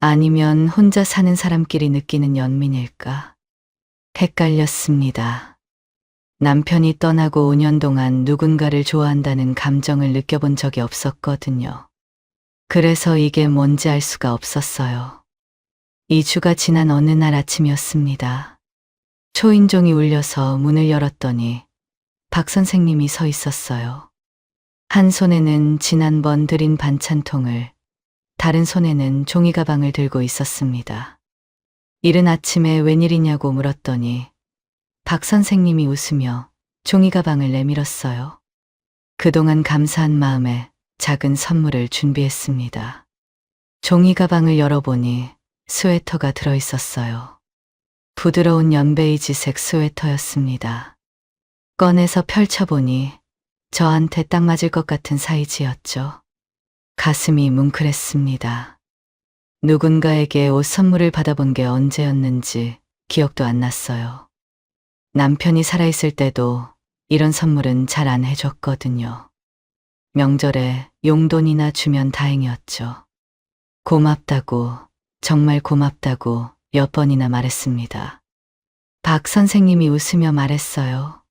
아니면 혼자 사는 사람끼리 느끼는 연민일까? 헷갈렸습니다. 남편이 떠나고 5년 동안 누군가를 좋아한다는 감정을 느껴본 적이 없었거든요. 그래서 이게 뭔지 알 수가 없었어요. 2주가 지난 어느 날 아침이었습니다. 초인종이 울려서 문을 열었더니 박 선생님이 서 있었어요. 한 손에는 지난번 드린 반찬통을, 다른 손에는 종이 가방을 들고 있었습니다. 이른 아침에 웬일이냐고 물었더니 박 선생님이 웃으며 종이 가방을 내밀었어요. 그동안 감사한 마음에 작은 선물을 준비했습니다. 종이 가방을 열어보니 스웨터가 들어있었어요. 부드러운 연베이지색 스웨터였습니다. 꺼내서 펼쳐보니 저한테 딱 맞을 것 같은 사이즈였죠. 가슴이 뭉클했습니다. 누군가에게 옷 선물을 받아본 게 언제였는지 기억도 안 났어요. 남편이 살아있을 때도 이런 선물은 잘 안 해줬거든요. 명절에 용돈이나 주면 다행이었죠. 고맙다고, 정말 고맙다고 몇 번이나 말했습니다. 박 선생님이 웃으며 말했어요.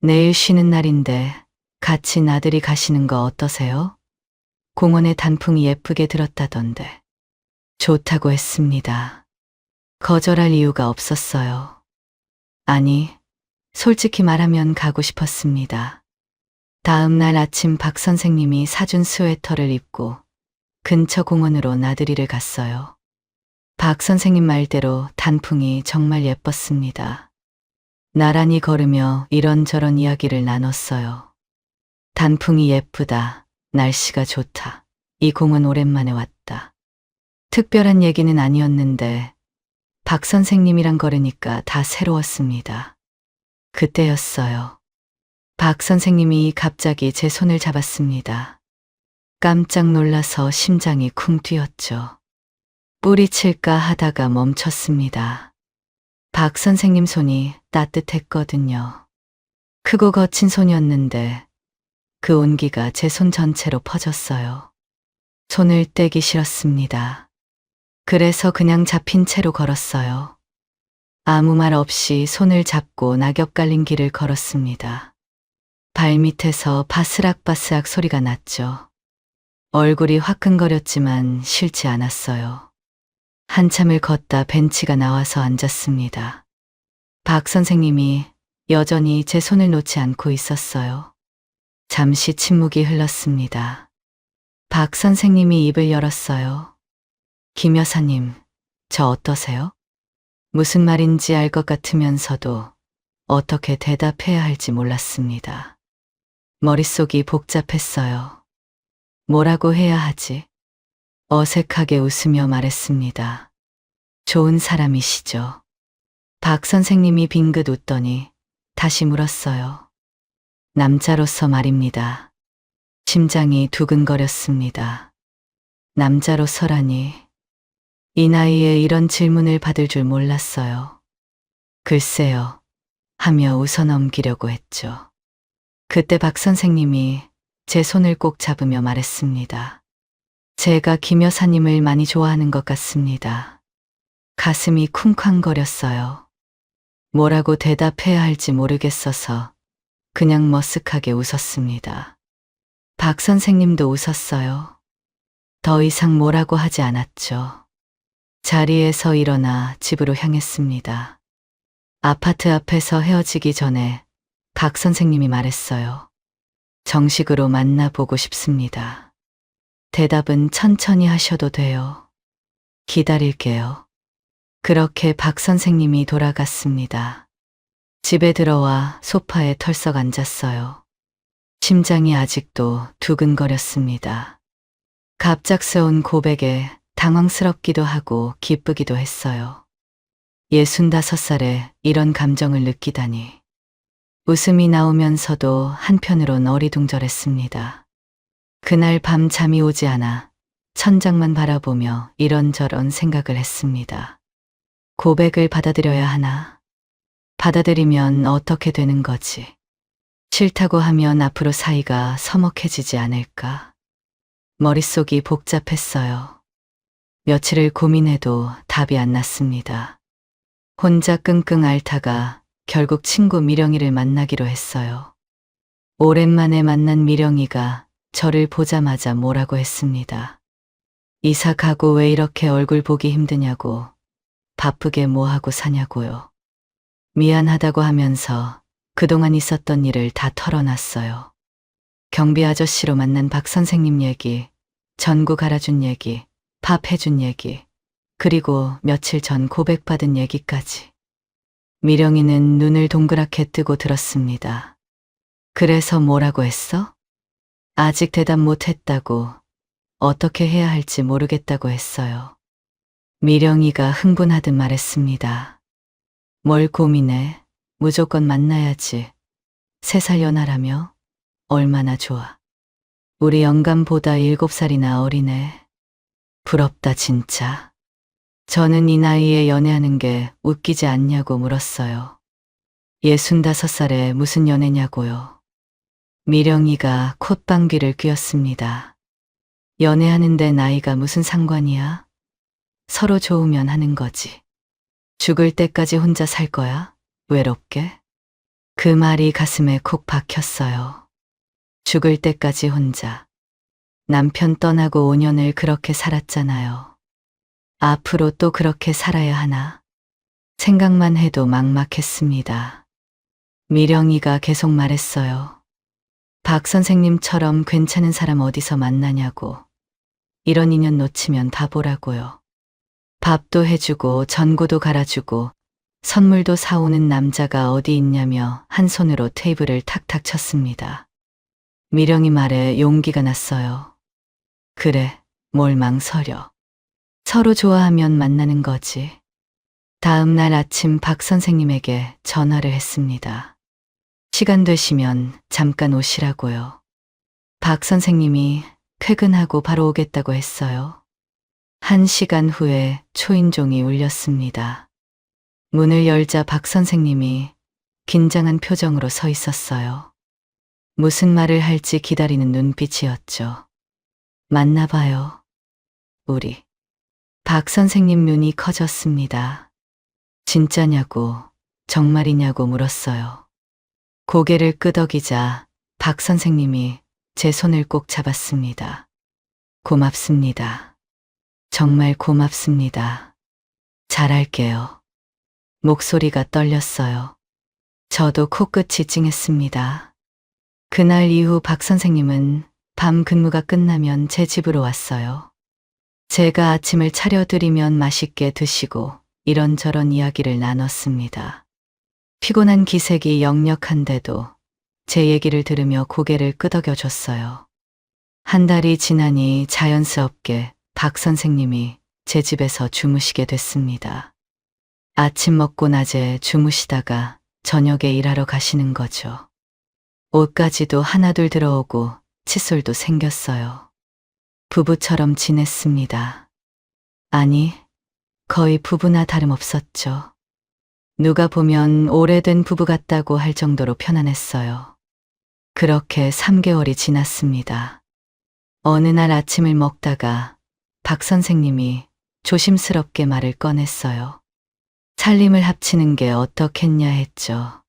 내일 쉬는 날인데 같이 나들이 가시는 거 어떠세요? 공원에 단풍이 예쁘게 들었다던데. 좋다고 했습니다. 거절할 이유가 없었어요. 아니, 솔직히 말하면 가고 싶었습니다. 다음 날 아침 박 선생님이 사준 스웨터를 입고 근처 공원으로 나들이를 갔어요. 박 선생님 말대로 단풍이 정말 예뻤습니다. 나란히 걸으며 이런저런 이야기를 나눴어요. 단풍이 예쁘다, 날씨가 좋다, 이 공원 오랜만에 왔다. 특별한 얘기는 아니었는데 박 선생님이랑 걸으니까 다 새로웠습니다. 그때였어요. 박 선생님이 갑자기 제 손을 잡았습니다. 깜짝 놀라서 심장이 쿵 뛰었죠. 뿌리칠까 하다가 멈췄습니다. 박 선생님 손이 따뜻했거든요. 크고 거친 손이었는데 그 온기가 제 손 전체로 퍼졌어요. 손을 떼기 싫었습니다. 그래서 그냥 잡힌 채로 걸었어요. 아무 말 없이 손을 잡고 낙엽 깔린 길을 걸었습니다. 발밑에서 바스락바스락 소리가 났죠. 얼굴이 화끈거렸지만 싫지 않았어요. 한참을 걷다 벤치가 나와서 앉았습니다. 박 선생님이 여전히 제 손을 놓지 않고 있었어요. 잠시 침묵이 흘렀습니다. 박 선생님이 입을 열었어요. 김 여사님, 저 어떠세요? 무슨 말인지 알 것 같으면서도 어떻게 대답해야 할지 몰랐습니다. 머릿속이 복잡했어요. 뭐라고 해야 하지? 어색하게 웃으며 말했습니다. 좋은 사람이시죠? 박 선생님이 빙긋 웃더니 다시 물었어요. 남자로서 말입니다. 심장이 두근거렸습니다. 남자로서라니. 이 나이에 이런 질문을 받을 줄 몰랐어요. 글쎄요, 하며 웃어넘기려고 했죠. 그때 박 선생님이 제 손을 꼭 잡으며 말했습니다. 제가 김 여사님을 많이 좋아하는 것 같습니다. 가슴이 쿵쾅거렸어요. 뭐라고 대답해야 할지 모르겠어서 그냥 머쓱하게 웃었습니다. 박 선생님도 웃었어요. 더 이상 뭐라고 하지 않았죠. 자리에서 일어나 집으로 향했습니다. 아파트 앞에서 헤어지기 전에 박 선생님이 말했어요. 정식으로 만나보고 싶습니다. 대답은 천천히 하셔도 돼요. 기다릴게요. 그렇게 박 선생님이 돌아갔습니다. 집에 들어와 소파에 털썩 앉았어요. 심장이 아직도 두근거렸습니다. 갑작스러운 고백에 당황스럽기도 하고 기쁘기도 했어요. 65살에 이런 감정을 느끼다니. 웃음이 나오면서도 한편으론 어리둥절했습니다. 그날 밤 잠이 오지 않아 천장만 바라보며 이런저런 생각을 했습니다. 고백을 받아들여야 하나? 받아들이면 어떻게 되는 거지? 싫다고 하면 앞으로 사이가 서먹해지지 않을까? 머릿속이 복잡했어요. 며칠을 고민해도 답이 안 났습니다. 혼자 끙끙 앓다가 결국 친구 미령이를 만나기로 했어요. 오랜만에 만난 미령이가 저를 보자마자 뭐라고 했습니다. 이사 가고 왜 이렇게 얼굴 보기 힘드냐고, 바쁘게 뭐하고 사냐고요. 미안하다고 하면서 그동안 있었던 일을 다 털어놨어요. 경비 아저씨로 만난 박 선생님 얘기, 전구 갈아준 얘기, 밥 해준 얘기, 그리고 며칠 전 고백받은 얘기까지. 미령이는 눈을 동그랗게 뜨고 들었습니다. 그래서 뭐라고 했어? 아직 대답 못했다고, 어떻게 해야 할지 모르겠다고 했어요. 미령이가 흥분하듯 말했습니다. 뭘 고민해? 무조건 만나야지. 3살 연하라며? 얼마나 좋아. 우리 영감보다 7살이나 어리네. 부럽다 진짜. 저는 이 나이에 연애하는 게 웃기지 않냐고 물었어요. 65살에 무슨 연애냐고요. 미령이가 콧방귀를 뀌었습니다. 연애하는데 나이가 무슨 상관이야? 서로 좋으면 하는 거지. 죽을 때까지 혼자 살 거야? 외롭게? 그 말이 가슴에 콕 박혔어요. 죽을 때까지 혼자. 남편 떠나고 5년을 그렇게 살았잖아요. 앞으로 또 그렇게 살아야 하나? 생각만 해도 막막했습니다. 미령이가 계속 말했어요. 박 선생님처럼 괜찮은 사람 어디서 만나냐고. 이런 인연 놓치면 바보라고요. 밥도 해주고 전구도 갈아주고 선물도 사오는 남자가 어디 있냐며 한 손으로 테이블을 탁탁 쳤습니다. 미령이 말에 용기가 났어요. 그래, 뭘 망설여. 서로 좋아하면 만나는 거지. 다음 날 아침 박 선생님에게 전화를 했습니다. 시간 되시면 잠깐 오시라고요. 박 선생님이 퇴근하고 바로 오겠다고 했어요. 1시간 후에 초인종이 울렸습니다. 문을 열자 박 선생님이 긴장한 표정으로 서 있었어요. 무슨 말을 할지 기다리는 눈빛이었죠. 만나봐요. 우리. 박 선생님 눈이 커졌습니다. 진짜냐고, 정말이냐고 물었어요. 고개를 끄덕이자 박 선생님이 제 손을 꼭 잡았습니다. 고맙습니다. 정말 고맙습니다. 잘할게요. 목소리가 떨렸어요. 저도 코끝이 찡했습니다. 그날 이후 박 선생님은 밤 근무가 끝나면 제 집으로 왔어요. 제가 아침을 차려드리면 맛있게 드시고 이런저런 이야기를 나눴습니다. 피곤한 기색이 역력한데도 제 얘기를 들으며 고개를 끄덕여줬어요. 한 달이 지나니 자연스럽게 박 선생님이 제 집에서 주무시게 됐습니다. 아침 먹고 낮에 주무시다가 저녁에 일하러 가시는 거죠. 옷까지도 하나둘 들어오고 칫솔도 생겼어요. 부부처럼 지냈습니다. 아니, 거의 부부나 다름없었죠. 누가 보면 오래된 부부 같다고 할 정도로 편안했어요. 그렇게 3개월이 지났습니다. 어느 날 아침을 먹다가 박 선생님이 조심스럽게 말을 꺼냈어요. 살림을 합치는 게 어떻겠냐 했죠.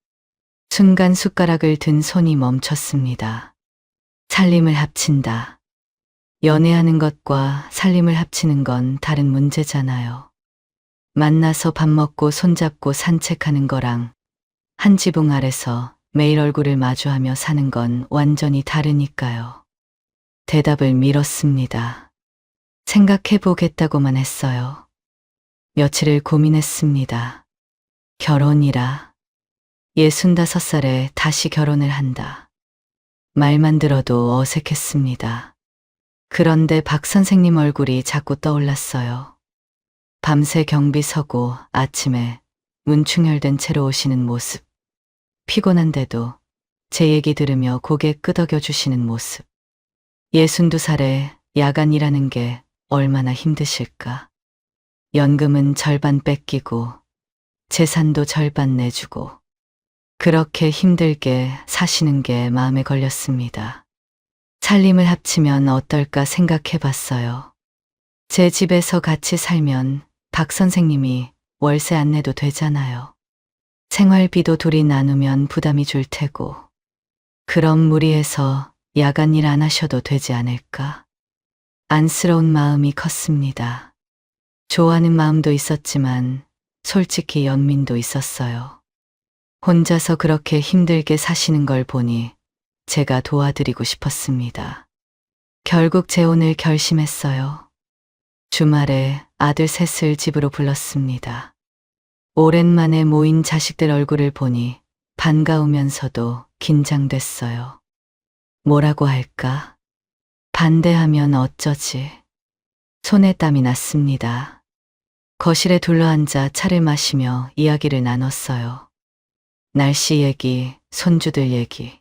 순간 숟가락을 든 손이 멈췄습니다. 살림을 합친다. 연애하는 것과 살림을 합치는 건 다른 문제잖아요. 만나서 밥 먹고 손잡고 산책하는 거랑 한 지붕 아래서 매일 얼굴을 마주하며 사는 건 완전히 다르니까요. 대답을 미뤘습니다. 생각해 보겠다고만 했어요. 며칠을 고민했습니다. 결혼이라. 65살에 다시 결혼을 한다. 말만 들어도 어색했습니다. 그런데 박 선생님 얼굴이 자꾸 떠올랐어요. 밤새 경비 서고 아침에 문충혈된 채로 오시는 모습. 피곤한데도 제 얘기 들으며 고개 끄덕여 주시는 모습. 62살에 야간 일하는 게 얼마나 힘드실까. 연금은 절반 뺏기고 재산도 절반 내주고 그렇게 힘들게 사시는 게 마음에 걸렸습니다. 살림을 합치면 어떨까 생각해 봤어요. 제 집에서 같이 살면 박 선생님이 월세 안 내도 되잖아요. 생활비도 둘이 나누면 부담이 줄 테고. 그럼 무리해서 야간 일 안 하셔도 되지 않을까? 안쓰러운 마음이 컸습니다. 좋아하는 마음도 있었지만 솔직히 연민도 있었어요. 혼자서 그렇게 힘들게 사시는 걸 보니 제가 도와드리고 싶었습니다. 결국 재혼을 결심했어요. 주말에 아들 셋을 집으로 불렀습니다. 오랜만에 모인 자식들 얼굴을 보니 반가우면서도 긴장됐어요. 뭐라고 할까? 반대하면 어쩌지? 손에 땀이 났습니다. 거실에 둘러앉아 차를 마시며 이야기를 나눴어요. 날씨 얘기, 손주들 얘기.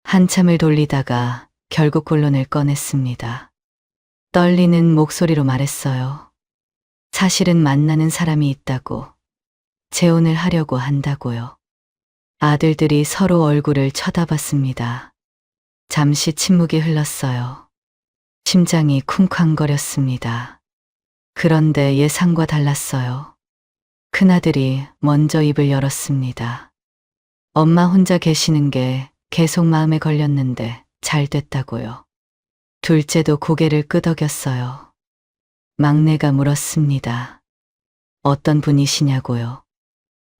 한참을 돌리다가 결국 본론을 꺼냈습니다. 떨리는 목소리로 말했어요. 사실은 만나는 사람이 있다고. 재혼을 하려고 한다고요. 아들들이 서로 얼굴을 쳐다봤습니다. 잠시 침묵이 흘렀어요. 심장이 쿵쾅거렸습니다. 그런데 예상과 달랐어요. 큰아들이 먼저 입을 열었습니다. 엄마 혼자 계시는 게 계속 마음에 걸렸는데 잘 됐다고요. 둘째도 고개를 끄덕였어요. 막내가 물었습니다. 어떤 분이시냐고요.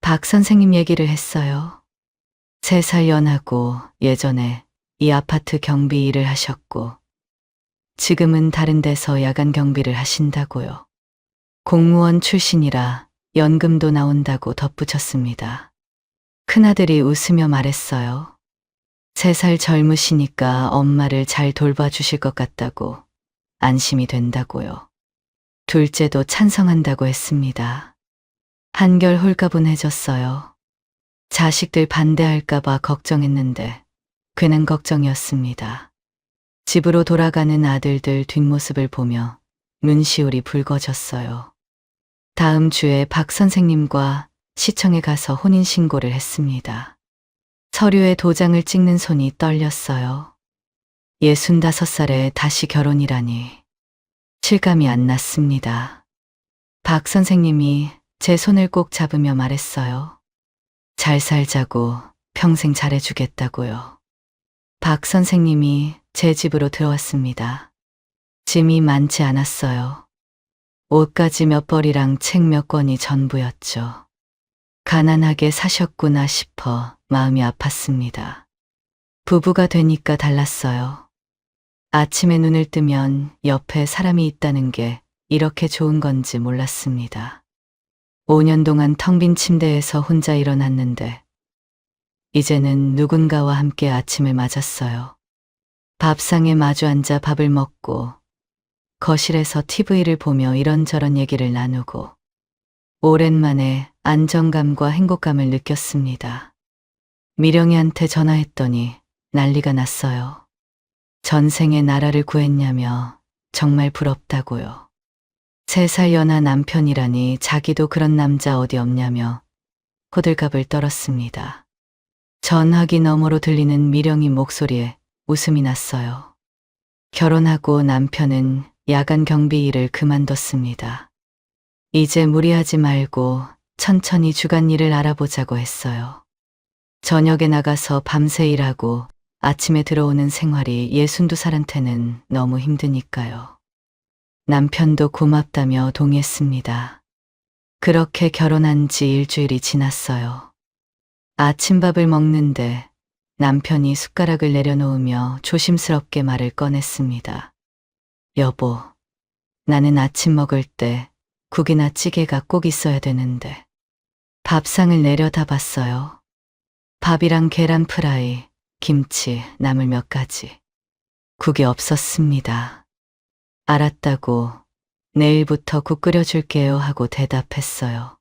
박 선생님 얘기를 했어요. 3살 연하고 예전에 이 아파트 경비 일을 하셨고 지금은 다른 데서 야간 경비를 하신다고요. 공무원 출신이라 연금도 나온다고 덧붙였습니다. 큰아들이 웃으며 말했어요. 3살 젊으시니까 엄마를 잘 돌봐주실 것 같다고 안심이 된다고요. 둘째도 찬성한다고 했습니다. 한결 홀가분해졌어요. 자식들 반대할까봐 걱정했는데 괜한 걱정이었습니다. 집으로 돌아가는 아들들 뒷모습을 보며 눈시울이 붉어졌어요. 다음 주에 박 선생님과 시청에 가서 혼인신고를 했습니다. 서류에 도장을 찍는 손이 떨렸어요. 65살에 다시 결혼이라니 실감이 안 났습니다. 박 선생님이 제 손을 꼭 잡으며 말했어요. 잘 살자고 평생 잘해주겠다고요. 박 선생님이 제 집으로 들어왔습니다. 짐이 많지 않았어요. 옷가지 몇 벌이랑 책 몇 권이 전부였죠. 가난하게 사셨구나 싶어 마음이 아팠습니다. 부부가 되니까 달랐어요. 아침에 눈을 뜨면 옆에 사람이 있다는 게 이렇게 좋은 건지 몰랐습니다. 5년 동안 텅 빈 침대에서 혼자 일어났는데 이제는 누군가와 함께 아침을 맞았어요. 밥상에 마주 앉아 밥을 먹고 거실에서 TV를 보며 이런저런 얘기를 나누고 오랜만에 안정감과 행복감을 느꼈습니다. 미령이한테 전화했더니 난리가 났어요. 전생에 나라를 구했냐며 정말 부럽다고요. 3살 연하 남편이라니 자기도 그런 남자 어디 없냐며 호들갑을 떨었습니다. 전화기 너머로 들리는 미령이 목소리에 웃음이 났어요. 결혼하고 남편은 야간 경비 일을 그만뒀습니다. 이제 무리하지 말고 천천히 주간 일을 알아보자고 했어요. 저녁에 나가서 밤새 일하고 아침에 들어오는 생활이 62살한테는 너무 힘드니까요. 남편도 고맙다며 동의했습니다. 그렇게 결혼한 지 일주일이 지났어요. 아침밥을 먹는데 남편이 숟가락을 내려놓으며 조심스럽게 말을 꺼냈습니다. 여보, 나는 아침 먹을 때 국이나 찌개가 꼭 있어야 되는데. 밥상을 내려다봤어요. 밥이랑 계란 프라이, 김치, 나물 몇 가지. 국이 없었습니다. 알았다고 내일부터 국 끓여줄게요 하고 대답했어요.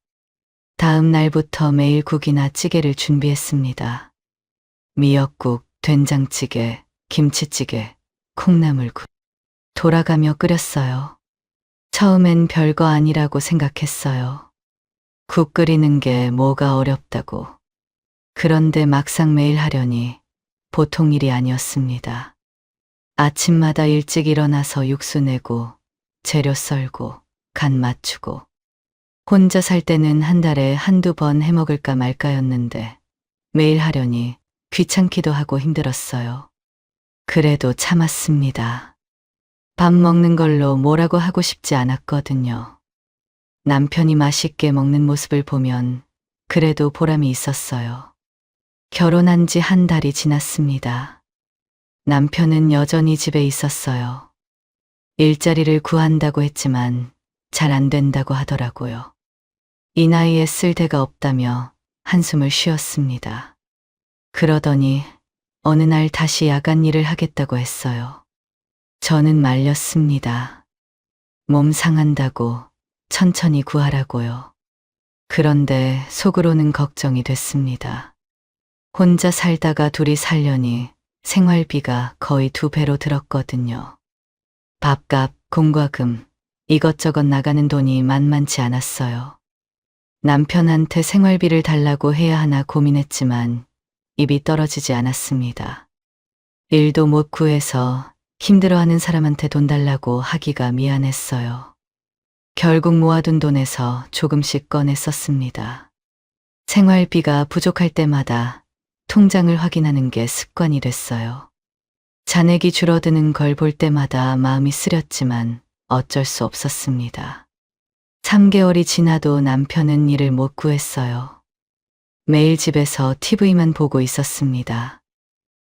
다음 날부터 매일 국이나 찌개를 준비했습니다. 미역국, 된장찌개, 김치찌개, 콩나물국. 돌아가며 끓였어요. 처음엔 별거 아니라고 생각했어요. 국 끓이는 게 뭐가 어렵다고. 그런데 막상 매일 하려니 보통 일이 아니었습니다. 아침마다 일찍 일어나서 육수 내고 재료 썰고 간 맞추고 혼자 살 때는 한 달에 한두 번 해먹을까 말까였는데 매일 하려니 귀찮기도 하고 힘들었어요. 그래도 참았습니다. 밥 먹는 걸로 뭐라고 하고 싶지 않았거든요. 남편이 맛있게 먹는 모습을 보면 그래도 보람이 있었어요. 결혼한 지 한 달이 지났습니다. 남편은 여전히 집에 있었어요. 일자리를 구한다고 했지만 잘 안 된다고 하더라고요. 이 나이에 쓸 데가 없다며 한숨을 쉬었습니다. 그러더니 어느 날 다시 야간 일을 하겠다고 했어요. 저는 말렸습니다. 몸 상한다고 천천히 구하라고요. 그런데 속으로는 걱정이 됐습니다. 혼자 살다가 둘이 살려니 생활비가 거의 2배로 들었거든요. 밥값, 공과금, 이것저것 나가는 돈이 만만치 않았어요. 남편한테 생활비를 달라고 해야 하나 고민했지만 입이 떨어지지 않았습니다. 일도 못 구해서 힘들어하는 사람한테 돈 달라고 하기가 미안했어요. 결국 모아둔 돈에서 조금씩 꺼내 썼습니다. 생활비가 부족할 때마다 통장을 확인하는 게 습관이 됐어요. 잔액이 줄어드는 걸 볼 때마다 마음이 쓰렸지만 어쩔 수 없었습니다. 3개월이 지나도 남편은 일을 못 구했어요. 매일 집에서 TV만 보고 있었습니다.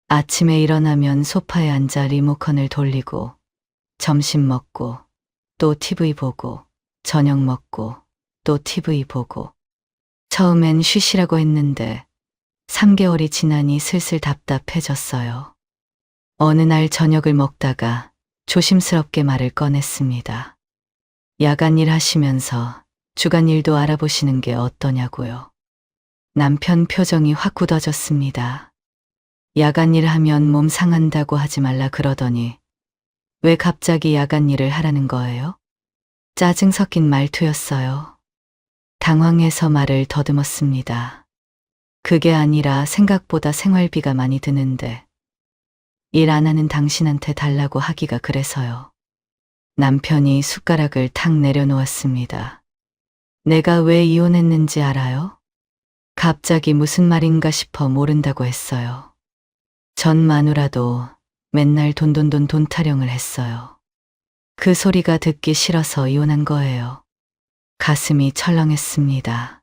아침에 일어나면 소파에 앉아 리모컨을 돌리고 점심 먹고 또 TV 보고 저녁 먹고 또 TV 보고 처음엔 쉬시라고 했는데 3개월이 지나니 슬슬 답답해졌어요. 어느 날 저녁을 먹다가 조심스럽게 말을 꺼냈습니다. 야간 일 하시면서 주간 일도 알아보시는 게 어떠냐고요. 남편 표정이 확 굳어졌습니다. 야간 일 하면 몸 상한다고 하지 말라 그러더니 왜 갑자기 야간 일을 하라는 거예요? 짜증 섞인 말투였어요. 당황해서 말을 더듬었습니다. 그게 아니라 생각보다 생활비가 많이 드는데 일 안 하는 당신한테 달라고 하기가 그래서요. 남편이 숟가락을 탁 내려놓았습니다. 내가 왜 이혼했는지 알아요? 갑자기 무슨 말인가 싶어 모른다고 했어요. 전 마누라도 맨날 돈 타령을 했어요. 그 소리가 듣기 싫어서 이혼한 거예요. 가슴이 철렁했습니다.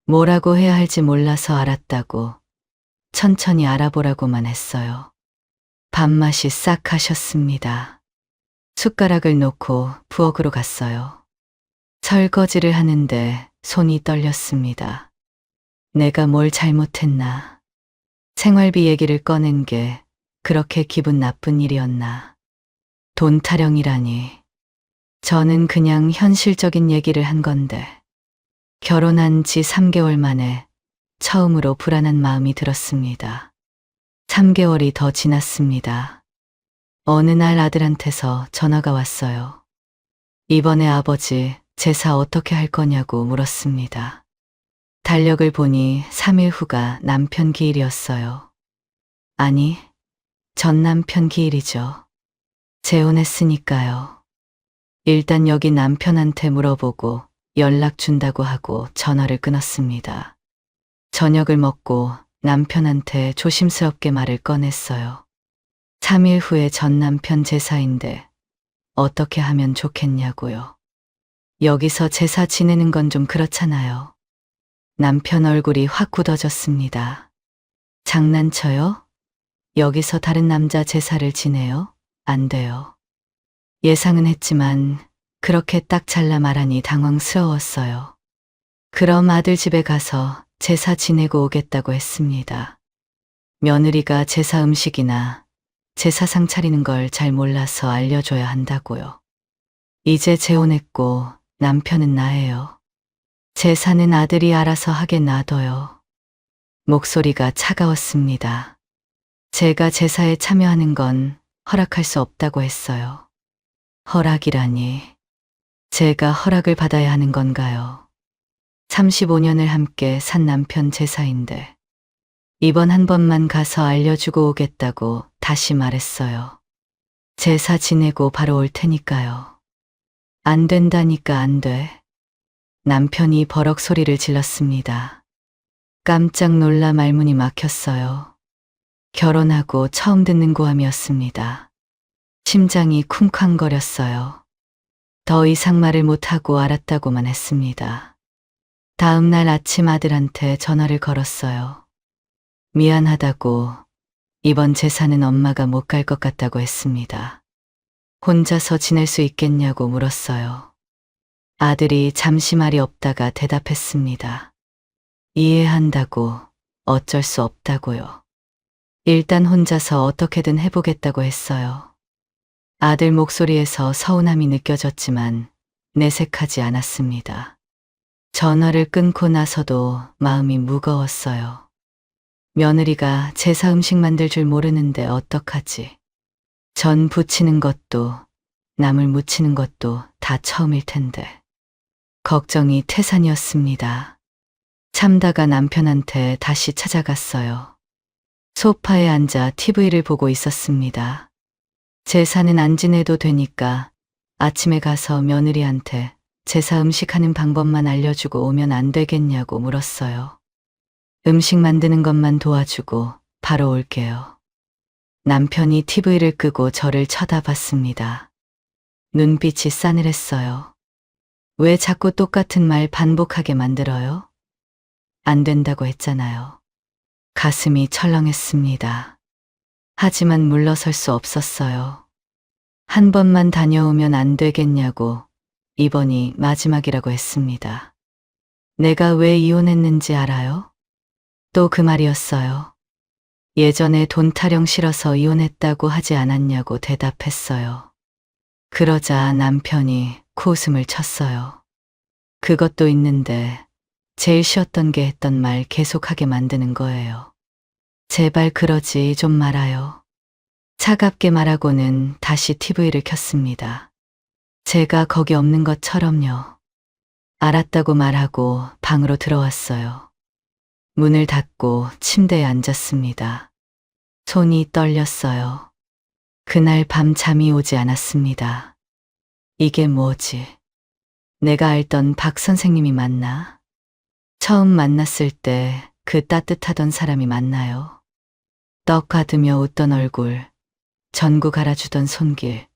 뭐라고 해야 할지 몰라서 알았다고 천천히 알아보라고만 했어요. 밥맛이 싹 가셨습니다. 숟가락을 놓고 부엌으로 갔어요. 설거지를 하는데 손이 떨렸습니다. 내가 뭘 잘못했나? 생활비 얘기를 꺼낸 게 그렇게 기분 나쁜 일이었나? 돈 타령이라니. 저는 그냥 현실적인 얘기를 한 건데 결혼한 지 3개월 만에 처음으로 불안한 마음이 들었습니다. 3개월이 더 지났습니다. 어느 날 아들한테서 전화가 왔어요. 이번에 아버지 제사 어떻게 할 거냐고 물었습니다. 달력을 보니 3일 후가 남편 기일이었어요. 아니, 전 남편 기일이죠. 재혼했으니까요. 일단 여기 남편한테 물어보고 연락 준다고 하고 전화를 끊었습니다. 저녁을 먹고 남편한테 조심스럽게 말을 꺼냈어요. 3일 후에 전 남편 제사인데 어떻게 하면 좋겠냐고요. 여기서 제사 지내는 건 좀 그렇잖아요. 남편 얼굴이 확 굳어졌습니다. 장난쳐요? 여기서 다른 남자 제사를 지내요? 안 돼요. 예상은 했지만 그렇게 딱 잘라 말하니 당황스러웠어요. 그럼 아들 집에 가서 제사 지내고 오겠다고 했습니다. 며느리가 제사 음식이나 제사상 차리는 걸 잘 몰라서 알려줘야 한다고요. 이제 재혼했고 남편은 나예요. 제사는 아들이 알아서 하게 놔둬요. 목소리가 차가웠습니다. 제가 제사에 참여하는 건 허락할 수 없다고 했어요. 허락이라니. 제가 허락을 받아야 하는 건가요? 35년을 함께 산 남편 제사인데 이번 한 번만 가서 알려주고 오겠다고 다시 말했어요. 제사 지내고 바로 올 테니까요. 안 된다니까 안 돼. 남편이 버럭 소리를 질렀습니다. 깜짝 놀라 말문이 막혔어요. 결혼하고 처음 듣는 고함이었습니다. 심장이 쿵쾅거렸어요. 더 이상 말을 못하고 알았다고만 했습니다. 다음 날 아침 아들한테 전화를 걸었어요. 미안하다고 이번 제사는 엄마가 못 갈 것 같다고 했습니다. 혼자서 지낼 수 있겠냐고 물었어요. 아들이 잠시 말이 없다가 대답했습니다. 이해한다고 어쩔 수 없다고요. 일단 혼자서 어떻게든 해보겠다고 했어요. 아들 목소리에서 서운함이 느껴졌지만 내색하지 않았습니다. 전화를 끊고 나서도 마음이 무거웠어요. 며느리가 제사 음식 만들 줄 모르는데 어떡하지? 전 부치는 것도 나물 무치는 것도 다 처음일 텐데. 걱정이 태산이었습니다. 참다가 남편한테 다시 찾아갔어요. 소파에 앉아 TV를 보고 있었습니다. 제사는 안 지내도 되니까 아침에 가서 며느리한테 제사 음식하는 방법만 알려주고 오면 안 되겠냐고 물었어요. 음식 만드는 것만 도와주고 바로 올게요. 남편이 TV를 끄고 저를 쳐다봤습니다. 눈빛이 싸늘했어요. 왜 자꾸 똑같은 말 반복하게 만들어요? 안 된다고 했잖아요. 가슴이 철렁했습니다. 하지만 물러설 수 없었어요. 한 번만 다녀오면 안 되겠냐고 이번이 마지막이라고 했습니다. 내가 왜 이혼했는지 알아요? 또 그 말이었어요. 예전에 돈 타령 싫어서 이혼했다고 하지 않았냐고 대답했어요. 그러자 남편이 코웃음을 쳤어요. 그것도 있는데 제일 쉬웠던 게 했던 말 계속하게 만드는 거예요. 제발 그러지 좀 말아요. 차갑게 말하고는 다시 TV를 켰습니다. 제가 거기 없는 것처럼요. 알았다고 말하고 방으로 들어왔어요. 문을 닫고 침대에 앉았습니다. 손이 떨렸어요. 그날 밤 잠이 오지 않았습니다. 이게 뭐지? 내가 알던 박 선생님이 맞나? 처음 만났을 때 그 따뜻하던 사람이 맞나요? 떡 가두며 웃던 얼굴, 전구 갈아주던 손길,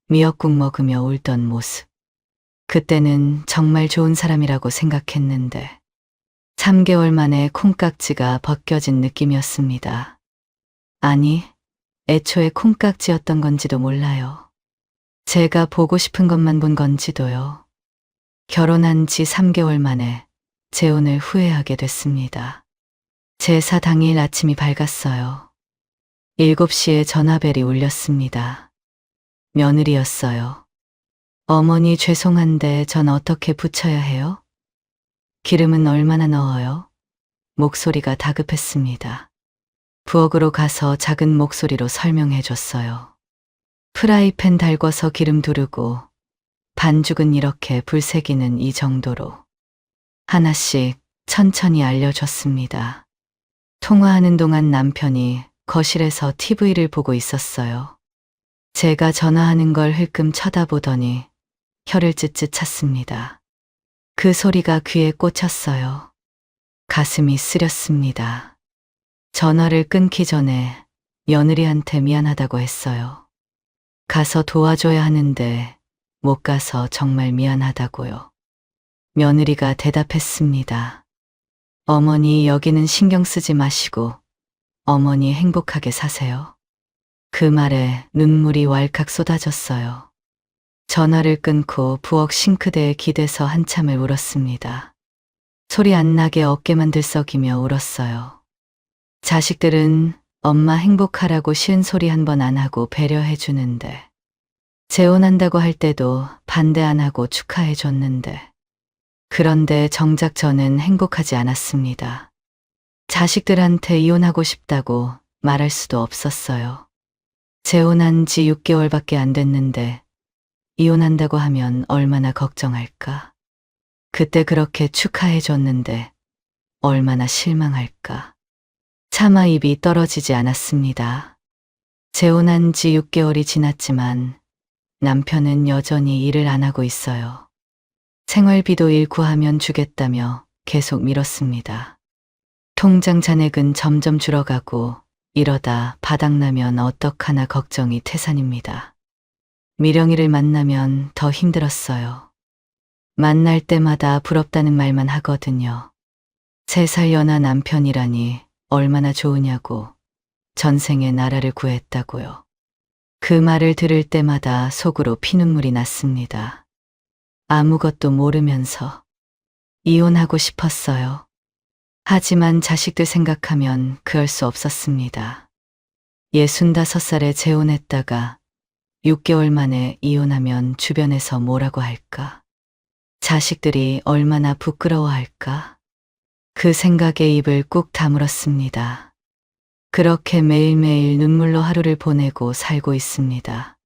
미역국 먹으며 울던 모습. 그때는 정말 좋은 사람이라고 생각했는데 3개월 만에 콩깍지가 벗겨진 느낌이었습니다. 아니, 애초에 콩깍지였던 건지도 몰라요. 제가 보고 싶은 것만 본 건지도요. 결혼한 지 3개월 만에 재혼을 후회하게 됐습니다. 제사 당일 아침이 밝았어요. 7시에 전화벨이 울렸습니다. 며느리였어요. 어머니 죄송한데 전 어떻게 부쳐야 해요? 기름은 얼마나 넣어요? 목소리가 다급했습니다. 부엌으로 가서 작은 목소리로 설명해 줬어요. 프라이팬 달궈서 기름 두르고 반죽은 이렇게 불새기는 이 정도로. 하나씩 천천히 알려줬습니다. 통화하는 동안 남편이 거실에서 TV를 보고 있었어요. 제가 전화하는 걸 흘끔 쳐다보더니 혀를 찢찢 찼습니다. 그 소리가 귀에 꽂혔어요. 가슴이 쓰렸습니다. 전화를 끊기 전에 며느리한테 미안하다고 했어요. 가서 도와줘야 하는데 못 가서 정말 미안하다고요. 며느리가 대답했습니다. 어머니 여기는 신경 쓰지 마시고 어머니 행복하게 사세요. 그 말에 눈물이 왈칵 쏟아졌어요. 전화를 끊고 부엌 싱크대에 기대서 한참을 울었습니다. 소리 안 나게 어깨만 들썩이며 울었어요. 자식들은 엄마 행복하라고 쉬운 소리 한 번 안 하고 배려해 주는데, 재혼한다고 할 때도 반대 안 하고 축하해 줬는데, 그런데 정작 저는 행복하지 않았습니다. 자식들한테 이혼하고 싶다고 말할 수도 없었어요. 재혼한 지 6개월밖에 안 됐는데 이혼한다고 하면 얼마나 걱정할까? 그때 그렇게 축하해 줬는데 얼마나 실망할까? 차마 입이 떨어지지 않았습니다. 재혼한 지 6개월이 지났지만 남편은 여전히 일을 안 하고 있어요. 생활비도 일 구하면 주겠다며 계속 미뤘습니다. 통장 잔액은 점점 줄어가고 이러다 바닥나면 어떡하나 걱정이 태산입니다. 미령이를 만나면 더 힘들었어요. 만날 때마다 부럽다는 말만 하거든요. 3살 연하 남편이라니 얼마나 좋으냐고, 전생에 나라를 구했다고요. 그 말을 들을 때마다 속으로 피눈물이 났습니다. 아무것도 모르면서 이혼하고 싶었어요. 하지만 자식들 생각하면 그럴 수 없었습니다. 65살에 재혼했다가 6개월 만에 이혼하면 주변에서 뭐라고 할까? 자식들이 얼마나 부끄러워할까? 그 생각에 입을 꾹 다물었습니다. 그렇게 매일매일 눈물로 하루를 보내고 살고 있습니다.